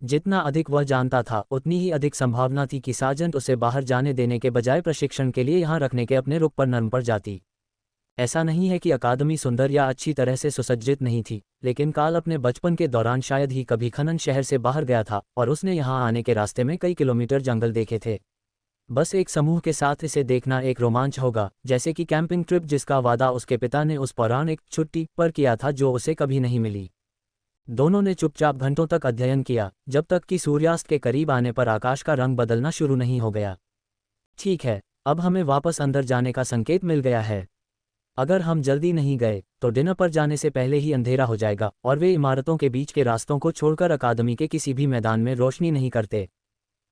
जितना अधिक वह जानता था उतनी ही अधिक संभावना थी कि सार्जेंट उसे बाहर जाने देने के बजाय प्रशिक्षण के लिए यहाँ रखने के अपने रुख पर नर्म पड़ जाती। ऐसा नहीं है कि अकादमी सुंदर या अच्छी तरह से सुसज्जित नहीं थी, लेकिन काल अपने बचपन के दौरान शायद ही कभी खनन शहर से बाहर गया था और उसने यहाँ आने के रास्ते में कई किलोमीटर जंगल देखे थे। बस एक समूह के साथ इसे देखना एक रोमांच होगा, जैसे कि कैंपिंग ट्रिप जिसका वादा उसके पिता ने उस पौराणिक छुट्टी पर किया था जो उसे कभी नहीं मिली। दोनों ने चुपचाप घंटों तक अध्ययन किया, जब तक कि सूर्यास्त के करीब आने पर आकाश का रंग बदलना शुरू नहीं हो गया। ठीक है, अब हमें वापस अंदर जाने का संकेत मिल गया है। अगर हम जल्दी नहीं गए तो डिनर पर जाने से पहले ही अंधेरा हो जाएगा और वे इमारतों के बीच के रास्तों को छोड़कर अकादमी के किसी भी मैदान में रोशनी नहीं करते।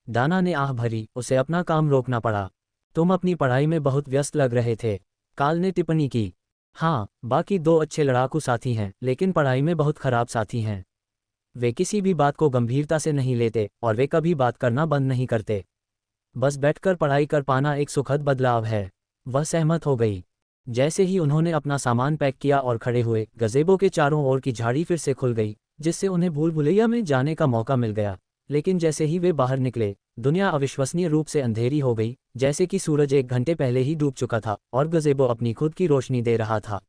दाना ने आह भरी, उसे अपना काम रोकना पड़ा। तुम अपनी पढ़ाई में बहुत व्यस्त लग रहे थे, काल ने टिप्पणी की। हाँ, बाकी दो अच्छे लड़ाकू साथी हैं, लेकिन पढ़ाई में बहुत खराब साथी हैं। वे किसी भी बात को गंभीरता से नहीं लेते और वे कभी बात करना बंद नहीं करते। बस बैठकर पढ़ाई कर पाना एक सुखद बदलाव है। वह सहमत हो गई। जैसे ही उन्होंने अपना सामान पैक किया और खड़े हुए, गज़ेबो के चारों ओर की झाड़ी फिर से खुल गई, जिससे उन्हें भूल भुलैया में जाने का मौका मिल गया। लेकिन जैसे ही वे बाहर निकले, दुनिया अविश्वसनीय रूप से अंधेरी हो गई, जैसे कि सूरज एक घंटे पहले ही डूब चुका था और गज़ेबो अपनी खुद की रोशनी दे रहा था।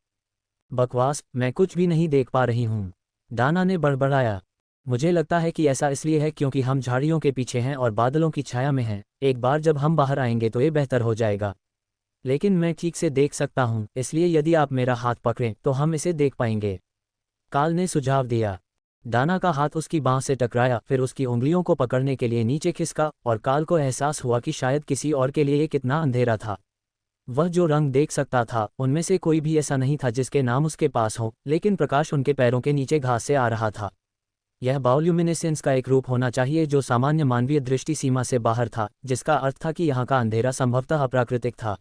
बकवास, मैं कुछ भी नहीं देख पा रही हूँ, दाना ने बड़बड़ाया। मुझे लगता है कि ऐसा इसलिए है क्योंकि हम झाड़ियों के पीछे हैं और बादलों की छाया में हैं। एक बार जब हम बाहर आएंगे तो ये बेहतर हो जाएगा। लेकिन मैं ठीक से देख सकता हूँ, इसलिए यदि आप मेरा हाथ पकड़ें तो हम इसे देख पाएंगे, काल ने सुझाव दिया। दाना का हाथ उसकी बाँह से टकराया, फिर उसकी उंगलियों को पकड़ने के लिए नीचे खिसका और काल को एहसास हुआ कि शायद किसी और के लिए ये कितना अंधेरा था। वह जो रंग देख सकता था उनमें से कोई भी ऐसा नहीं था जिसके नाम उसके पास हो, लेकिन प्रकाश उनके पैरों के नीचे घास से आ रहा था। यह बायोल्यूमिनेसेंस का एक रूप होना चाहिए जो सामान्य मानवीय दृष्टि सीमा से बाहर था, जिसका अर्थ था कि यहाँ का अंधेरा संभवतः अप्राकृतिक था।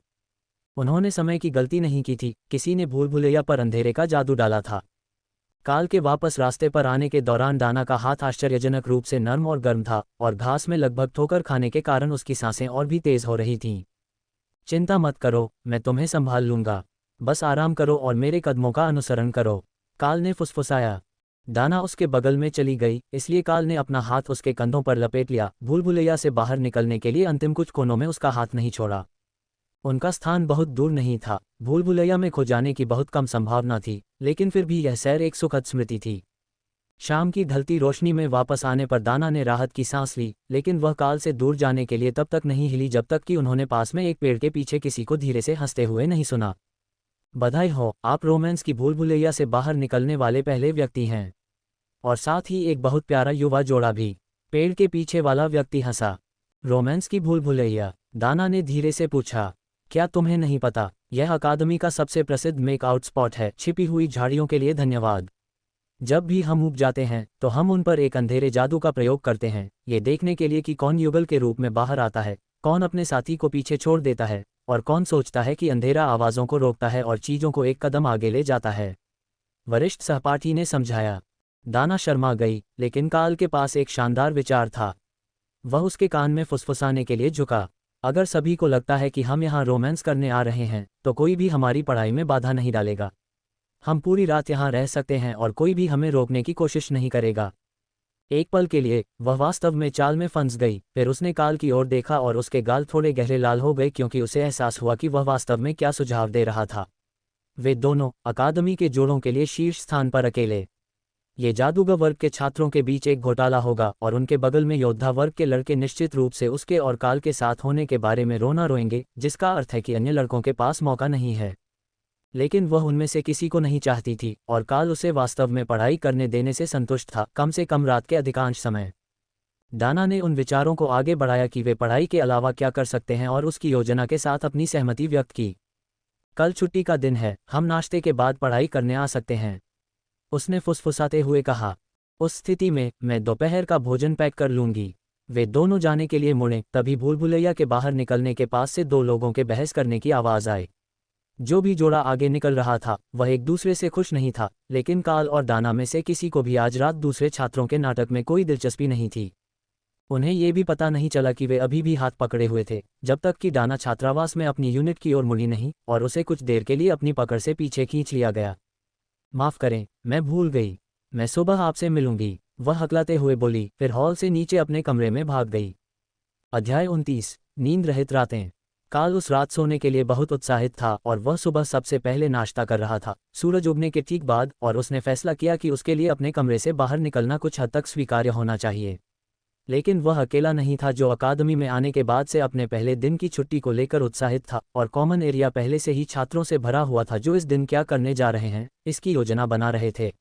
उन्होंने समय की गलती नहीं की थी, किसी ने भूल भुलैया पर अंधेरे का जादू डाला था। काल के वापस रास्ते पर आने के दौरान दाना का हाथ आश्चर्यजनक रूप से नर्म और गर्म था और घास में लगभग ठोकर खाने के कारण उसकी सांसें और भी तेज हो रही थीं। चिंता मत करो, मैं तुम्हें संभाल लूंगा, बस आराम करो और मेरे कदमों का अनुसरण करो, काल ने फुसफुसाया। दाना उसके बगल में चली गई, इसलिए काल ने अपना हाथ उसके कंधों पर लपेट लिया। भूल भुलैया से बाहर निकलने के लिए अंतिम कुछ कोनों में उसका हाथ नहीं छोड़ा। उनका स्थान बहुत दूर नहीं था, भूल भुलैया में खो जाने की बहुत कम संभावना थी, लेकिन फिर भी यह सैर एक सुखद स्मृति थी। शाम की ढलती रोशनी में वापस आने पर दाना ने राहत की सांस ली, लेकिन वह काल से दूर जाने के लिए तब तक नहीं हिली जब तक कि उन्होंने पास में एक पेड़ के पीछे किसी को धीरे से हंसते हुए नहीं सुना। बधाई हो, आप रोमांस की भूल भुलैया से बाहर निकलने वाले पहले व्यक्ति हैं, और साथ ही एक बहुत प्यारा युवा जोड़ा भी। पेड़ के पीछे वाला व्यक्ति हंसा। रोमांस की भूल भुलैया, दाना ने धीरे से पूछा। क्या तुम्हें नहीं पता, यह अकादमी का सबसे प्रसिद्ध मेकआउट स्पॉट है। छिपी हुई झाड़ियों के लिए धन्यवाद। जब भी हम ऊब जाते हैं तो हम उन पर एक अंधेरे जादू का प्रयोग करते हैं, ये देखने के लिए कि कौन युगल के रूप में बाहर आता है, कौन अपने साथी को पीछे छोड़ देता है, और कौन सोचता है कि अंधेरा आवाज़ों को रोकता है और चीज़ों को एक कदम आगे ले जाता है। वरिष्ठ सहपाठी ने समझाया। दाना शर्मा गई, लेकिन काल के पास एक शानदार विचार था। वह उसके कान में फुसफुसाने के लिए झुका। अगर सभी को लगता है कि हम यहाँ रोमांस करने आ रहे हैं तो कोई भी हमारी पढ़ाई में बाधा नहीं डालेगा। हम पूरी रात यहाँ रह सकते हैं और कोई भी हमें रोकने की कोशिश नहीं करेगा। एक पल के लिए वह वास्तव में चाल में फंस गई। फिर उसने काल की ओर देखा और उसके गाल थोड़े गहरे लाल हो गए क्योंकि उसे एहसास हुआ कि वह वास्तव में क्या सुझाव दे रहा था। वे दोनों अकादमी के जोड़ों के लिए शीर्ष स्थान पर अकेले। ये जादूगर वर्ग के छात्रों के बीच एक घोटाला होगा और उनके बगल में योद्धा वर्ग के लड़के निश्चित रूप से उसके और काल के साथ होने के बारे में रोना रोएंगे, जिसका अर्थ है कि अन्य लड़कों के पास मौका नहीं है। लेकिन वह उनमें से किसी को नहीं चाहती थी और काल उसे वास्तव में पढ़ाई करने देने से संतुष्ट था, कम से कम रात के अधिकांश समय। दाना ने उन विचारों को आगे बढ़ाया कि वे पढ़ाई के अलावा क्या कर सकते हैं और उसकी योजना के साथ अपनी सहमति व्यक्त की। कल छुट्टी का दिन है, हम नाश्ते के बाद पढ़ाई करने आ सकते हैं, उसने फुसफुसाते हुए कहा। उस स्थिति में मैं दोपहर का भोजन पैक कर लूंगी। वे दोनों जाने के लिए मुड़े, तभी भूल भुलैया के बाहर निकलने के पास से दो लोगों के बहस करने की आवाज़ आई। जो भी जोड़ा आगे निकल रहा था वह एक दूसरे से खुश नहीं था, लेकिन काल और दाना में से किसी को भी आज रात दूसरे छात्रों के नाटक में कोई दिलचस्पी नहीं थी। उन्हें ये भी पता नहीं चला कि वे अभी भी हाथ पकड़े हुए थे, जब तक कि दाना छात्रावास में अपनी यूनिट की ओर मुड़ी नहीं और उसे कुछ देर के लिए अपनी पकड़ से पीछे खींच लिया गया। माफ़ करें, मैं भूल गई, मैं सुबह आपसे मिलूंगी, वह हकलाते हुए बोली, फिर हॉल से नीचे अपने कमरे में भाग गई। अध्याय 29 नींद रहित रातें। काल उस रात सोने के लिए बहुत उत्साहित था और वह सुबह सबसे पहले नाश्ता कर रहा था, सूरज उगने के ठीक बाद, और उसने फैसला किया कि उसके लिए अपने कमरे से बाहर निकलना कुछ हद तक स्वीकार्य होना चाहिए। लेकिन वह अकेला नहीं था जो अकादमी में आने के बाद से अपने पहले दिन की छुट्टी को लेकर उत्साहित था, और कॉमन एरिया पहले से ही छात्रों से भरा हुआ था जो इस दिन क्या करने जा रहे हैं इसकी योजना बना रहे थे।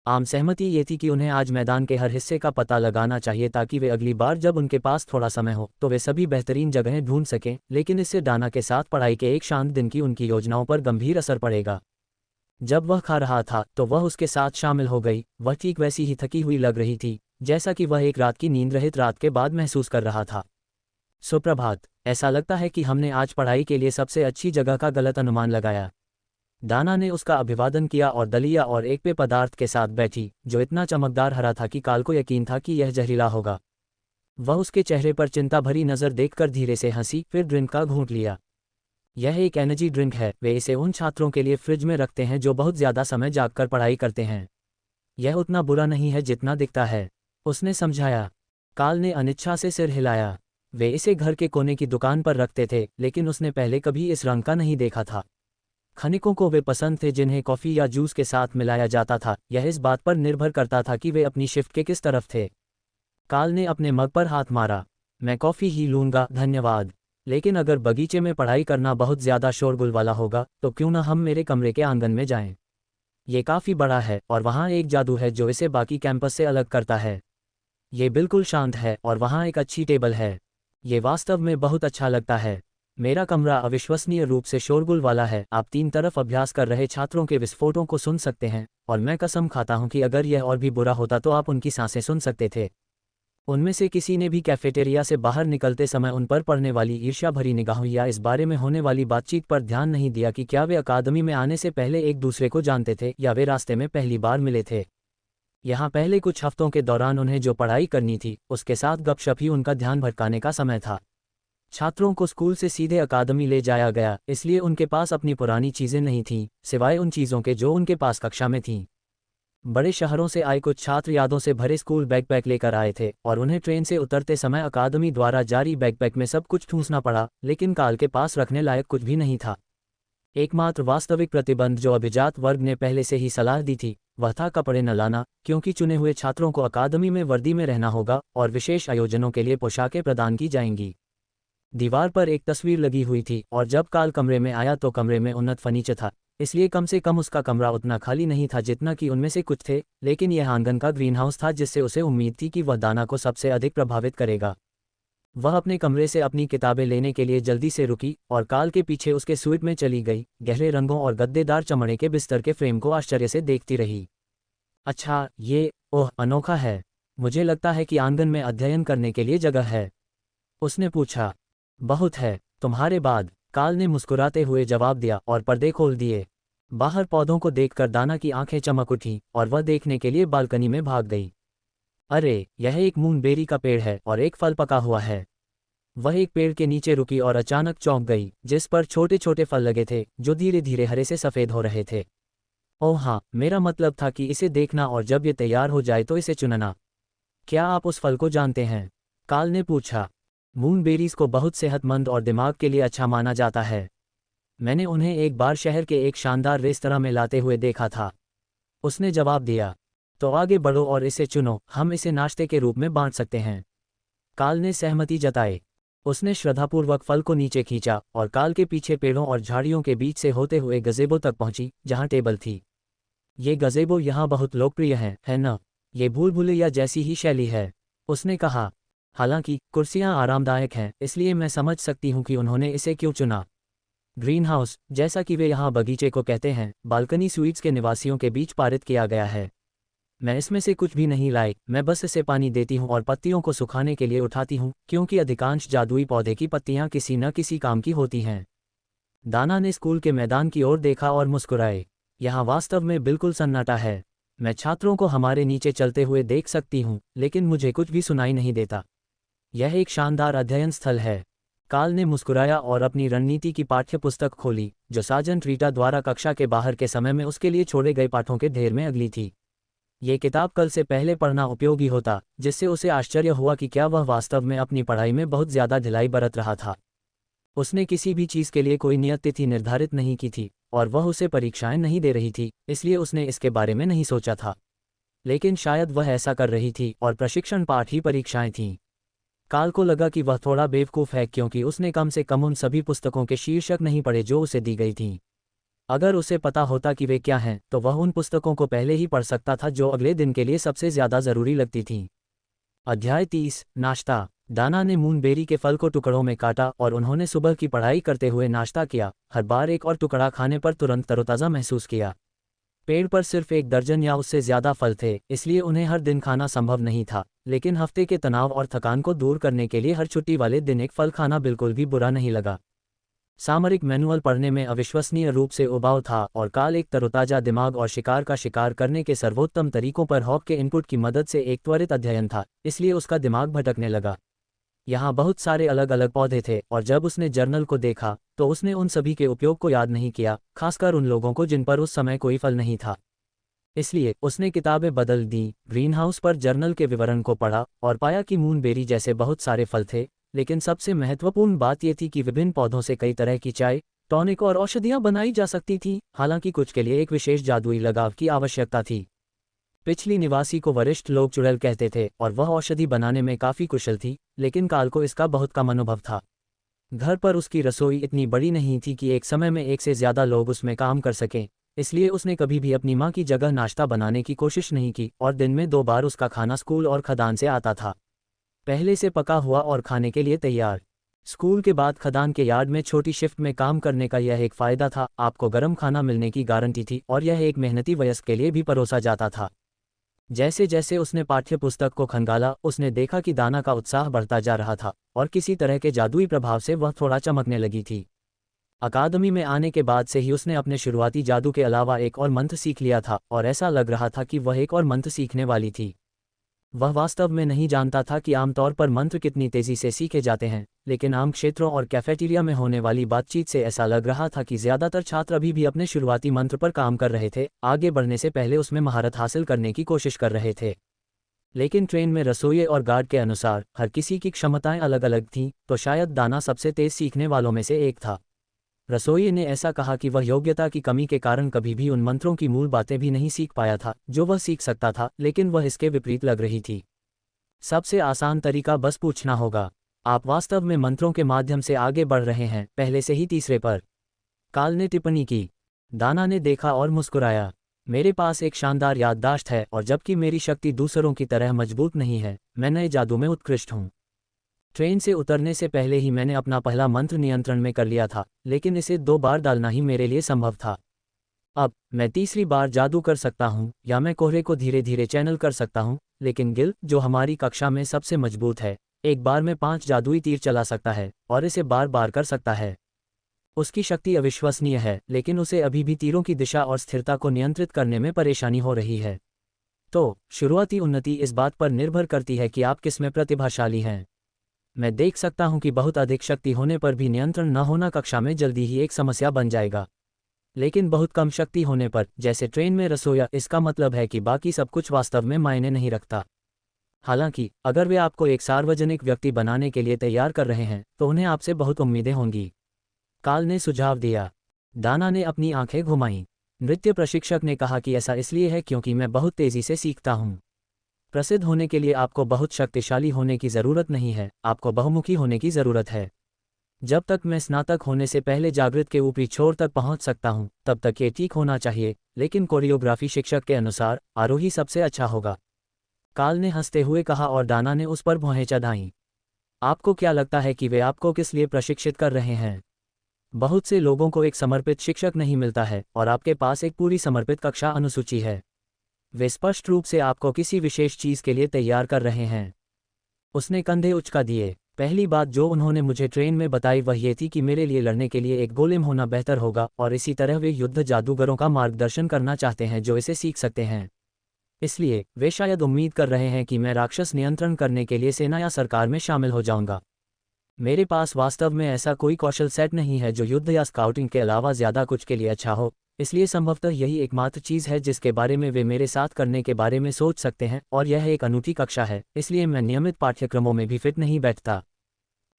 आम सहमति ये थी कि उन्हें आज मैदान के हर हिस्से का पता लगाना चाहिए ताकि वे अगली बार जब उनके पास थोड़ा समय हो तो वे सभी बेहतरीन जगहें ढूंढ सकें, लेकिन इससे दाना के साथ पढ़ाई के एक शांत दिन की उनकी योजनाओं पर गंभीर असर पड़ेगा। जब वह खा रहा था तो वह उसके साथ शामिल हो गई। वह ठीक वैसी ही थकी हुई लग रही थी जैसा कि वह एक रात की नींद रहित रात के बाद महसूस कर रहा था। सुप्रभात, ऐसा लगता है कि हमने आज पढ़ाई के लिए सबसे अच्छी जगह का गलत अनुमान लगाया। दाना ने उसका अभिवादन किया और दलिया और एक पेय पदार्थ के साथ बैठी जो इतना चमकदार हरा था कि काल को यकीन था कि यह जहरीला होगा। वह उसके चेहरे पर चिंता भरी नज़र देखकर धीरे से हंसी, फिर ड्रिंक का घूंट लिया। यह एक एनर्जी ड्रिंक है, वे इसे उन छात्रों के लिए फ्रिज में रखते हैं जो बहुत ज़्यादा समय जागकर पढ़ाई करते हैं। यह उतना बुरा नहीं है जितना दिखता है, उसने समझाया। काल ने अनिच्छा से सिर हिलाया। वे इसे घर के कोने की दुकान पर रखते थे, लेकिन उसने पहले कभी इस रंग का नहीं देखा था। खनिकों को वे पसंद थे जिन्हें कॉफ़ी या जूस के साथ मिलाया जाता था। यह इस बात पर निर्भर करता था कि वे अपनी शिफ्ट के किस तरफ थे। काल ने अपने मग पर हाथ मारा। मैं कॉफ़ी ही लूँगा, धन्यवाद। लेकिन अगर बगीचे में पढ़ाई करना बहुत ज़्यादा शोरगुल वाला होगा तो क्यों ना हम मेरे कमरे के आंगन में जाएं। ये काफ़ी बड़ा है और वहाँ एक जादू है जो इसे बाकी कैंपस से अलग करता है। ये बिल्कुल शांत है और वहाँ एक अच्छी टेबल है। ये वास्तव में बहुत अच्छा लगता है। मेरा कमरा अविश्वसनीय रूप से शोरगुल वाला है। आप तीन तरफ अभ्यास कर रहे छात्रों के विस्फोटों को सुन सकते हैं, और मैं कसम खाता हूँ कि अगर यह और भी बुरा होता तो आप उनकी सांसें सुन सकते थे। उनमें से किसी ने भी कैफेटेरिया से बाहर निकलते समय उन पर पड़ने वाली ईर्ष्या भरी निगाहों या इस बारे में होने वाली बातचीत पर ध्यान नहीं दिया कि क्या वे अकादमी में आने से पहले एक दूसरे को जानते थे या वे रास्ते में पहली बार मिले थे। यहाँ पहले कुछ हफ्तों के दौरान उन्हें जो पढ़ाई करनी थी उसके साथ गपशप ही उनका ध्यान भटकाने का समय था। छात्रों को स्कूल से सीधे अकादमी ले जाया गया, इसलिए उनके पास अपनी पुरानी चीज़ें नहीं थीं, सिवाय उन चीज़ों के जो उनके पास कक्षा में थीं। बड़े शहरों से आए कुछ छात्र यादों से भरे स्कूल बैकपैक लेकर आए थे और उन्हें ट्रेन से उतरते समय अकादमी द्वारा जारी बैकपैक में सब कुछ ठूंसना पड़ा, लेकिन काल के पास रखने लायक कुछ भी नहीं था। एकमात्र वास्तविक प्रतिबंध जो अभिजात वर्ग ने पहले से ही सलाह दी थी वह था कपड़े न लाना, क्योंकि चुने हुए छात्रों को अकादमी में वर्दी में रहना होगा और विशेष आयोजनों के लिए पोशाकें प्रदान की जाएंगी। दीवार पर एक तस्वीर लगी हुई थी और जब काल कमरे में आया तो कमरे में उन्नत फर्नीचर था, इसलिए कम से कम उसका कमरा उतना खाली नहीं था जितना कि उनमें से कुछ थे, लेकिन यह आंगन का ग्रीन हाउस था जिससे उसे उम्मीद थी कि वह दाना को सबसे अधिक प्रभावित करेगा। वह अपने कमरे से अपनी किताबें लेने के लिए जल्दी से रुकी और काल के पीछे उसके सूट में चली गई, गहरे रंगों और गद्देदार चमड़े के बिस्तर के फ्रेम को आश्चर्य से देखती रही। अच्छा, ये ओह अनोखा है। मुझे लगता है कि आंगन में अध्ययन करने के लिए जगह है, उसने पूछा। बहुत है, तुम्हारे बाद, काल ने मुस्कुराते हुए जवाब दिया और पर्दे खोल दिए। बाहर पौधों को देखकर दाना की आंखें चमक उठीं और वह देखने के लिए बालकनी में भाग गई। अरे, यह एक मूनबेरी का पेड़ है और एक फल पका हुआ है। वह एक पेड़ के नीचे रुकी और अचानक चौंक गई, जिस पर छोटे छोटे फल लगे थे जो धीरे धीरे हरे से सफ़ेद हो रहे थे। ओह हाँ, मेरा मतलब था कि इसे देखना और जब ये तैयार हो जाए तो इसे चुनना। क्या आप उस फल को जानते हैं? काल ने पूछा। मूनबेरीज को बहुत सेहतमंद और दिमाग के लिए अच्छा माना जाता है। मैंने उन्हें एक बार शहर के एक शानदार रेस्तरां में लाते हुए देखा था, उसने जवाब दिया। तो आगे बढ़ो और इसे चुनो, हम इसे नाश्ते के रूप में बांट सकते हैं। काल ने सहमति जताई। उसने श्रद्धापूर्वक फल को नीचे खींचा और काल के पीछे पेड़ों और झाड़ियों के बीच से होते हुए गज़ेबो तक पहुंची जहां टेबल थी। ये गज़ेबो यहाँ बहुत लोकप्रिय है न? ये भूल भुलैया जैसी ही शैली है, उसने कहा। हालांकि कुर्सियां आरामदायक हैं, इसलिए मैं समझ सकती हूं कि उन्होंने इसे क्यों चुना। ग्रीन हाउस, जैसा कि वे यहाँ बगीचे को कहते हैं, बालकनी स्वीट्स के निवासियों के बीच पारित किया गया है। मैं इसमें से कुछ भी नहीं लाई, मैं बस इसे पानी देती हूँ और पत्तियों को सुखाने के लिए उठाती हूँ, क्योंकि अधिकांश जादुई पौधे की पत्तियाँ किसी न किसी काम की होती हैं। दाना ने स्कूल के मैदान की ओर देखा और मुस्कुराए। यहाँ वास्तव में बिल्कुल सन्नाटा है। मैं छात्रों को हमारे नीचे चलते हुए देख सकती हूँ, लेकिन मुझे कुछ भी सुनाई नहीं देता। यह एक शानदार अध्ययन स्थल है। काल ने मुस्कुराया और अपनी रणनीति की पाठ्य पुस्तक खोली, जो सार्जेंट रीटा द्वारा कक्षा के बाहर के समय में उसके लिए छोड़े गए पाठों के ढेर में अगली थी। ये किताब कल से पहले पढ़ना उपयोगी होता, जिससे उसे आश्चर्य हुआ कि क्या वह वास्तव में अपनी पढ़ाई में बहुत ज़्यादा ढिलाई बरत रहा था। उसने किसी भी चीज़ के लिए कोई नियत तिथि निर्धारित नहीं की थी और वह उसे परीक्षाएं नहीं दे रही थी, इसलिए उसने इसके बारे में नहीं सोचा था। लेकिन शायद वह ऐसा कर रही थी और प्रशिक्षण पाठ ही परीक्षाएं थीं। काल को लगा कि वह थोड़ा बेवकूफ़ है, क्योंकि उसने कम से कम उन सभी पुस्तकों के शीर्षक नहीं पढ़े जो उसे दी गई थीं। अगर उसे पता होता कि वे क्या हैं, तो वह उन पुस्तकों को पहले ही पढ़ सकता था जो अगले दिन के लिए सबसे ज़्यादा ज़रूरी लगती थीं। अध्याय 30, नाश्ता। दाना ने मूनबेरी के फल को टुकड़ों में काटा और उन्होंने सुबह की पढ़ाई करते हुए नाश्ता किया। हर बार एक और टुकड़ा खाने पर तुरंत तरोताज़ा महसूस किया। पेड़ पर सिर्फ एक दर्जन या उससे ज़्यादा फल थे, इसलिए उन्हें हर दिन खाना संभव नहीं था, लेकिन हफ्ते के तनाव और थकान को दूर करने के लिए हर छुट्टी वाले दिन एक फल खाना बिल्कुल भी बुरा नहीं लगा। सामरिक मैनुअल पढ़ने में अविश्वसनीय रूप से उबाऊ था और काल एक तरोताज़ा दिमाग और शिकार का शिकार करने के सर्वोत्तम तरीकों पर हॉक के इनपुट की मदद से एक त्वरित अध्ययन था, इसलिए उसका दिमाग भटकने लगा। यहाँ बहुत सारे अलग अलग पौधे थे और जब उसने जर्नल को देखा तो उसने उन सभी के उपयोग को याद नहीं किया, खासकर उन लोगों को जिन पर उस समय कोई फल नहीं था। इसलिए उसने किताबें बदल दी, ग्रीनहाउस पर जर्नल के विवरण को पढ़ा और पाया कि मूनबेरी जैसे बहुत सारे फल थे, लेकिन सबसे महत्वपूर्ण बात यह थी कि विभिन्न पौधों से कई तरह की चाय, टॉनिक और औषधियाँ बनाई जा सकती थीं, हालांकि कुछ के लिए एक विशेष जादुई लगाव की आवश्यकता थी। पिछली निवासी को वरिष्ठ लोग चुड़ैल कहते थे और वह औषधि बनाने में काफ़ी कुशल थी, लेकिन काल को इसका बहुत कम अनुभव था। घर पर उसकी रसोई इतनी बड़ी नहीं थी कि एक समय में एक से ज़्यादा लोग उसमें काम कर सकें, इसलिए उसने कभी भी अपनी माँ की जगह नाश्ता बनाने की कोशिश नहीं की और दिन में 2 बार उसका खाना स्कूल और खदान से आता था, पहले से पका हुआ और खाने के लिए तैयार। स्कूल के बाद खदान के यार्ड में छोटी शिफ्ट में काम करने का यह एक फ़ायदा था, आपको गर्म खाना मिलने की गारंटी थी और यह एक मेहनती वयस्क के लिए भी परोसा जाता था। जैसे जैसे उसने पाठ्य पुस्तक को खंगाला, उसने देखा कि दाना का उत्साह बढ़ता जा रहा था और किसी तरह के जादुई प्रभाव से वह थोड़ा चमकने लगी थी। अकादमी में आने के बाद से ही उसने अपने शुरुआती जादू के अलावा एक और मंत्र सीख लिया था और ऐसा लग रहा था कि वह एक और मंत्र सीखने वाली थी। वह वास्तव में नहीं जानता था कि आमतौर पर मंत्र कितनी तेज़ी से सीखे जाते हैं, लेकिन आम क्षेत्रों और कैफेटेरिया में होने वाली बातचीत से ऐसा लग रहा था कि ज़्यादातर छात्र अभी भी अपने शुरुआती मंत्र पर काम कर रहे थे, आगे बढ़ने से पहले उसमें महारत हासिल करने की कोशिश कर रहे थे। लेकिन ट्रेन में रसोइये और गार्ड के अनुसार हर किसी की क्षमताएं अलग अलग थीं, तो शायद दाना सबसे तेज़ सीखने वालों में से एक था। रसोइये ने ऐसा कहा कि वह योग्यता की कमी के कारण कभी भी उन मंत्रों की मूल बातें भी नहीं सीख पाया था जो वह सीख सकता था, लेकिन वह इसके विपरीत लग रही थी। सबसे आसान तरीका बस पूछना होगा। आप वास्तव में मंत्रों के माध्यम से आगे बढ़ रहे हैं, पहले से ही तीसरे पर। काल ने टिप्पणी की। दाना ने देखा और मुस्कुराया। मेरे पास एक शानदार याददाश्त है और जबकि मेरी शक्ति दूसरों की तरह मजबूत नहीं है, मैं नए जादू में उत्कृष्ट हूँ। ट्रेन से उतरने से पहले ही मैंने अपना पहला मंत्र नियंत्रण में कर लिया था, लेकिन इसे 2 बार डालना ही मेरे लिए संभव था। अब मैं तीसरी बार जादू कर सकता हूँ, या मैं कोहरे को धीरे धीरे चैनल कर सकता हूँ, लेकिन गिल, जो हमारी कक्षा में सबसे मजबूत है, एक बार में 5 जादुई तीर चला सकता है और इसे बार बार कर सकता है। उसकी शक्ति अविश्वसनीय है, लेकिन उसे अभी भी तीरों की दिशा और स्थिरता को नियंत्रित करने में परेशानी हो रही है। तो शुरुआती उन्नति इस बात पर निर्भर करती है कि आप किसमें प्रतिभाशाली हैं। मैं देख सकता हूं कि बहुत अधिक शक्ति होने पर भी नियंत्रण न होना कक्षा में जल्दी ही एक समस्या बन जाएगा। लेकिन बहुत कम शक्ति होने पर, जैसे ट्रेन में रसोया, इसका मतलब है कि बाकी सब कुछ वास्तव में मायने नहीं रखता। हालांकि अगर वे आपको एक सार्वजनिक व्यक्ति बनाने के लिए तैयार कर रहे हैं, तो उन्हें आपसे बहुत उम्मीदें होंगी। काल ने सुझाव दिया। दाना ने अपनी आंखें घुमाईं। नृत्य प्रशिक्षक ने कहा कि ऐसा इसलिए है क्योंकि मैं बहुत तेजी से सीखता हूँ। प्रसिद्ध होने के लिए आपको बहुत शक्तिशाली होने की ज़रूरत नहीं है, आपको बहुमुखी होने की ज़रूरत है। जब तक मैं स्नातक होने से पहले जागृत के ऊपरी छोर तक पहुंच सकता हूं, तब तक ये ठीक होना चाहिए, लेकिन कोरियोग्राफी शिक्षक के अनुसार आरोही सबसे अच्छा होगा। काल ने हंसते हुए कहा और दाना ने उस पर भौहें चढ़ाईं। आपको क्या लगता है कि वे आपको किस लिए प्रशिक्षित कर रहे हैं? बहुत से लोगों को एक समर्पित शिक्षक नहीं मिलता है, और आपके पास एक पूरी समर्पित कक्षा अनुसूची है। वे स्पष्ट रूप से आपको किसी विशेष चीज़ के लिए तैयार कर रहे हैं। उसने कंधे उचका दिए। पहली बात जो उन्होंने मुझे ट्रेन में बताई वह ये थी कि मेरे लिए लड़ने के लिए एक गोलेम होना बेहतर होगा, और इसी तरह वे युद्ध जादूगरों का मार्गदर्शन करना चाहते हैं जो इसे सीख सकते हैं। इसलिए वे शायद उम्मीद कर रहे हैं कि मैं राक्षस नियंत्रण करने के लिए सेना या सरकार में शामिल हो जाऊंगा। मेरे पास वास्तव में ऐसा कोई कौशल सेट नहीं है जो युद्ध या स्काउटिंग के अलावा ज़्यादा कुछ के लिए अच्छा हो, इसलिए संभवतः यही एकमात्र चीज़ है जिसके बारे में वे मेरे साथ करने के बारे में सोच सकते हैं, और यह एक अनूठी कक्षा है, इसलिए मैं नियमित पाठ्यक्रमों में भी फिट नहीं बैठता।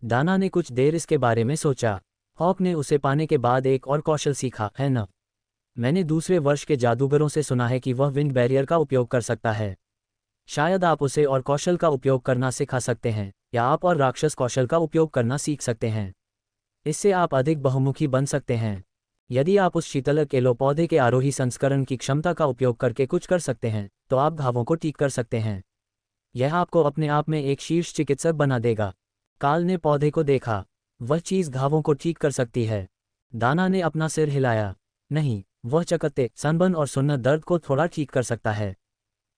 दाना ने कुछ देर इसके बारे में सोचा। हॉक ने उसे पाने के बाद एक और कौशल सीखा है न? मैंने दूसरे वर्ष के जादूगरों से सुना है कि वह विंड बैरियर का उपयोग कर सकता है। शायद आप उसे और कौशल का उपयोग करना सिखा सकते हैं, या आप और राक्षस कौशल का उपयोग करना सीख सकते हैं। इससे आप अधिक बहुमुखी बन सकते हैं। यदि आप उस शीतलक एलो पौधे के आरोही संस्करण की क्षमता का उपयोग करके कुछ कर सकते हैं, तो आप घावों को ठीक कर सकते हैं। यह आपको अपने आप में एक शीर्ष चिकित्सक बना देगा। काल ने पौधे को देखा। वह चीज़ घावों को ठीक कर सकती है। दाना ने अपना सिर हिलाया। नहीं, वह चकत्ते, सनबर्न और सुन्नत दर्द को थोड़ा ठीक कर सकता है।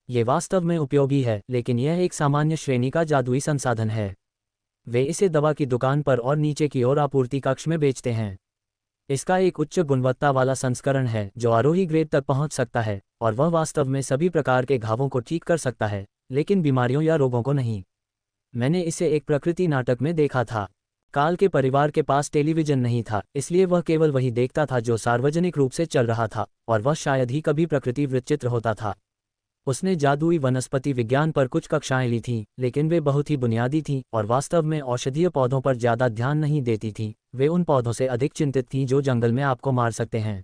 ये वास्तव में उपयोगी है, लेकिन यह एक सामान्य श्रेणी का जादुई संसाधन है। वे इसे दवा की दुकान पर और नीचे की ओर आपूर्ति कक्ष में बेचते हैं। इसका एक उच्च गुणवत्ता वाला संस्करण है जो आरोही ग्रेड तक पहुंच सकता है, और वह वास्तव में सभी प्रकार के घावों को ठीक कर सकता है, लेकिन बीमारियों या रोगों को नहीं। मैंने इसे एक प्रकृति नाटक में देखा था। काल के परिवार के पास टेलीविजन नहीं था, इसलिए वह केवल वही देखता था जो सार्वजनिक रूप से चल रहा था, और वह शायद ही कभी प्रकृति वृत्तचित्र होता था। उसने जादुई वनस्पति विज्ञान पर कुछ कक्षाएं ली थीं, लेकिन वे बहुत ही बुनियादी थीं और वास्तव में औषधीय पौधों पर ज़्यादा ध्यान नहीं देती थीं। वे उन पौधों से अधिक चिंतित थीं जो जंगल में आपको मार सकते हैं।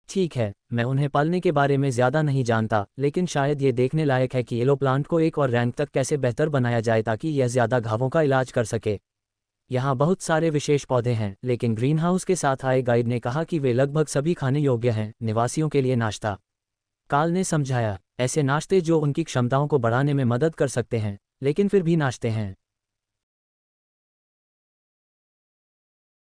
ठीक है, मैं उन्हें पालने के बारे में ज़्यादा नहीं जानता, लेकिन शायद ये देखने लायक है कि येलो प्लांट को एक और रैंक तक कैसे बेहतर बनाया जाए ताकि यह ज़्यादा घावों का इलाज कर सके। यहाँ बहुत सारे विशेष पौधे हैं, लेकिन ग्रीनहाउस के साथ आए गाइड ने कहा कि वे लगभग सभी खाने योग्य हैं। निवासियों के लिए नाश्ता, काल ने समझाया। ऐसे नाश्ते जो उनकी क्षमताओं को बढ़ाने में मदद कर सकते हैं, लेकिन फिर भी नाश्ते हैं।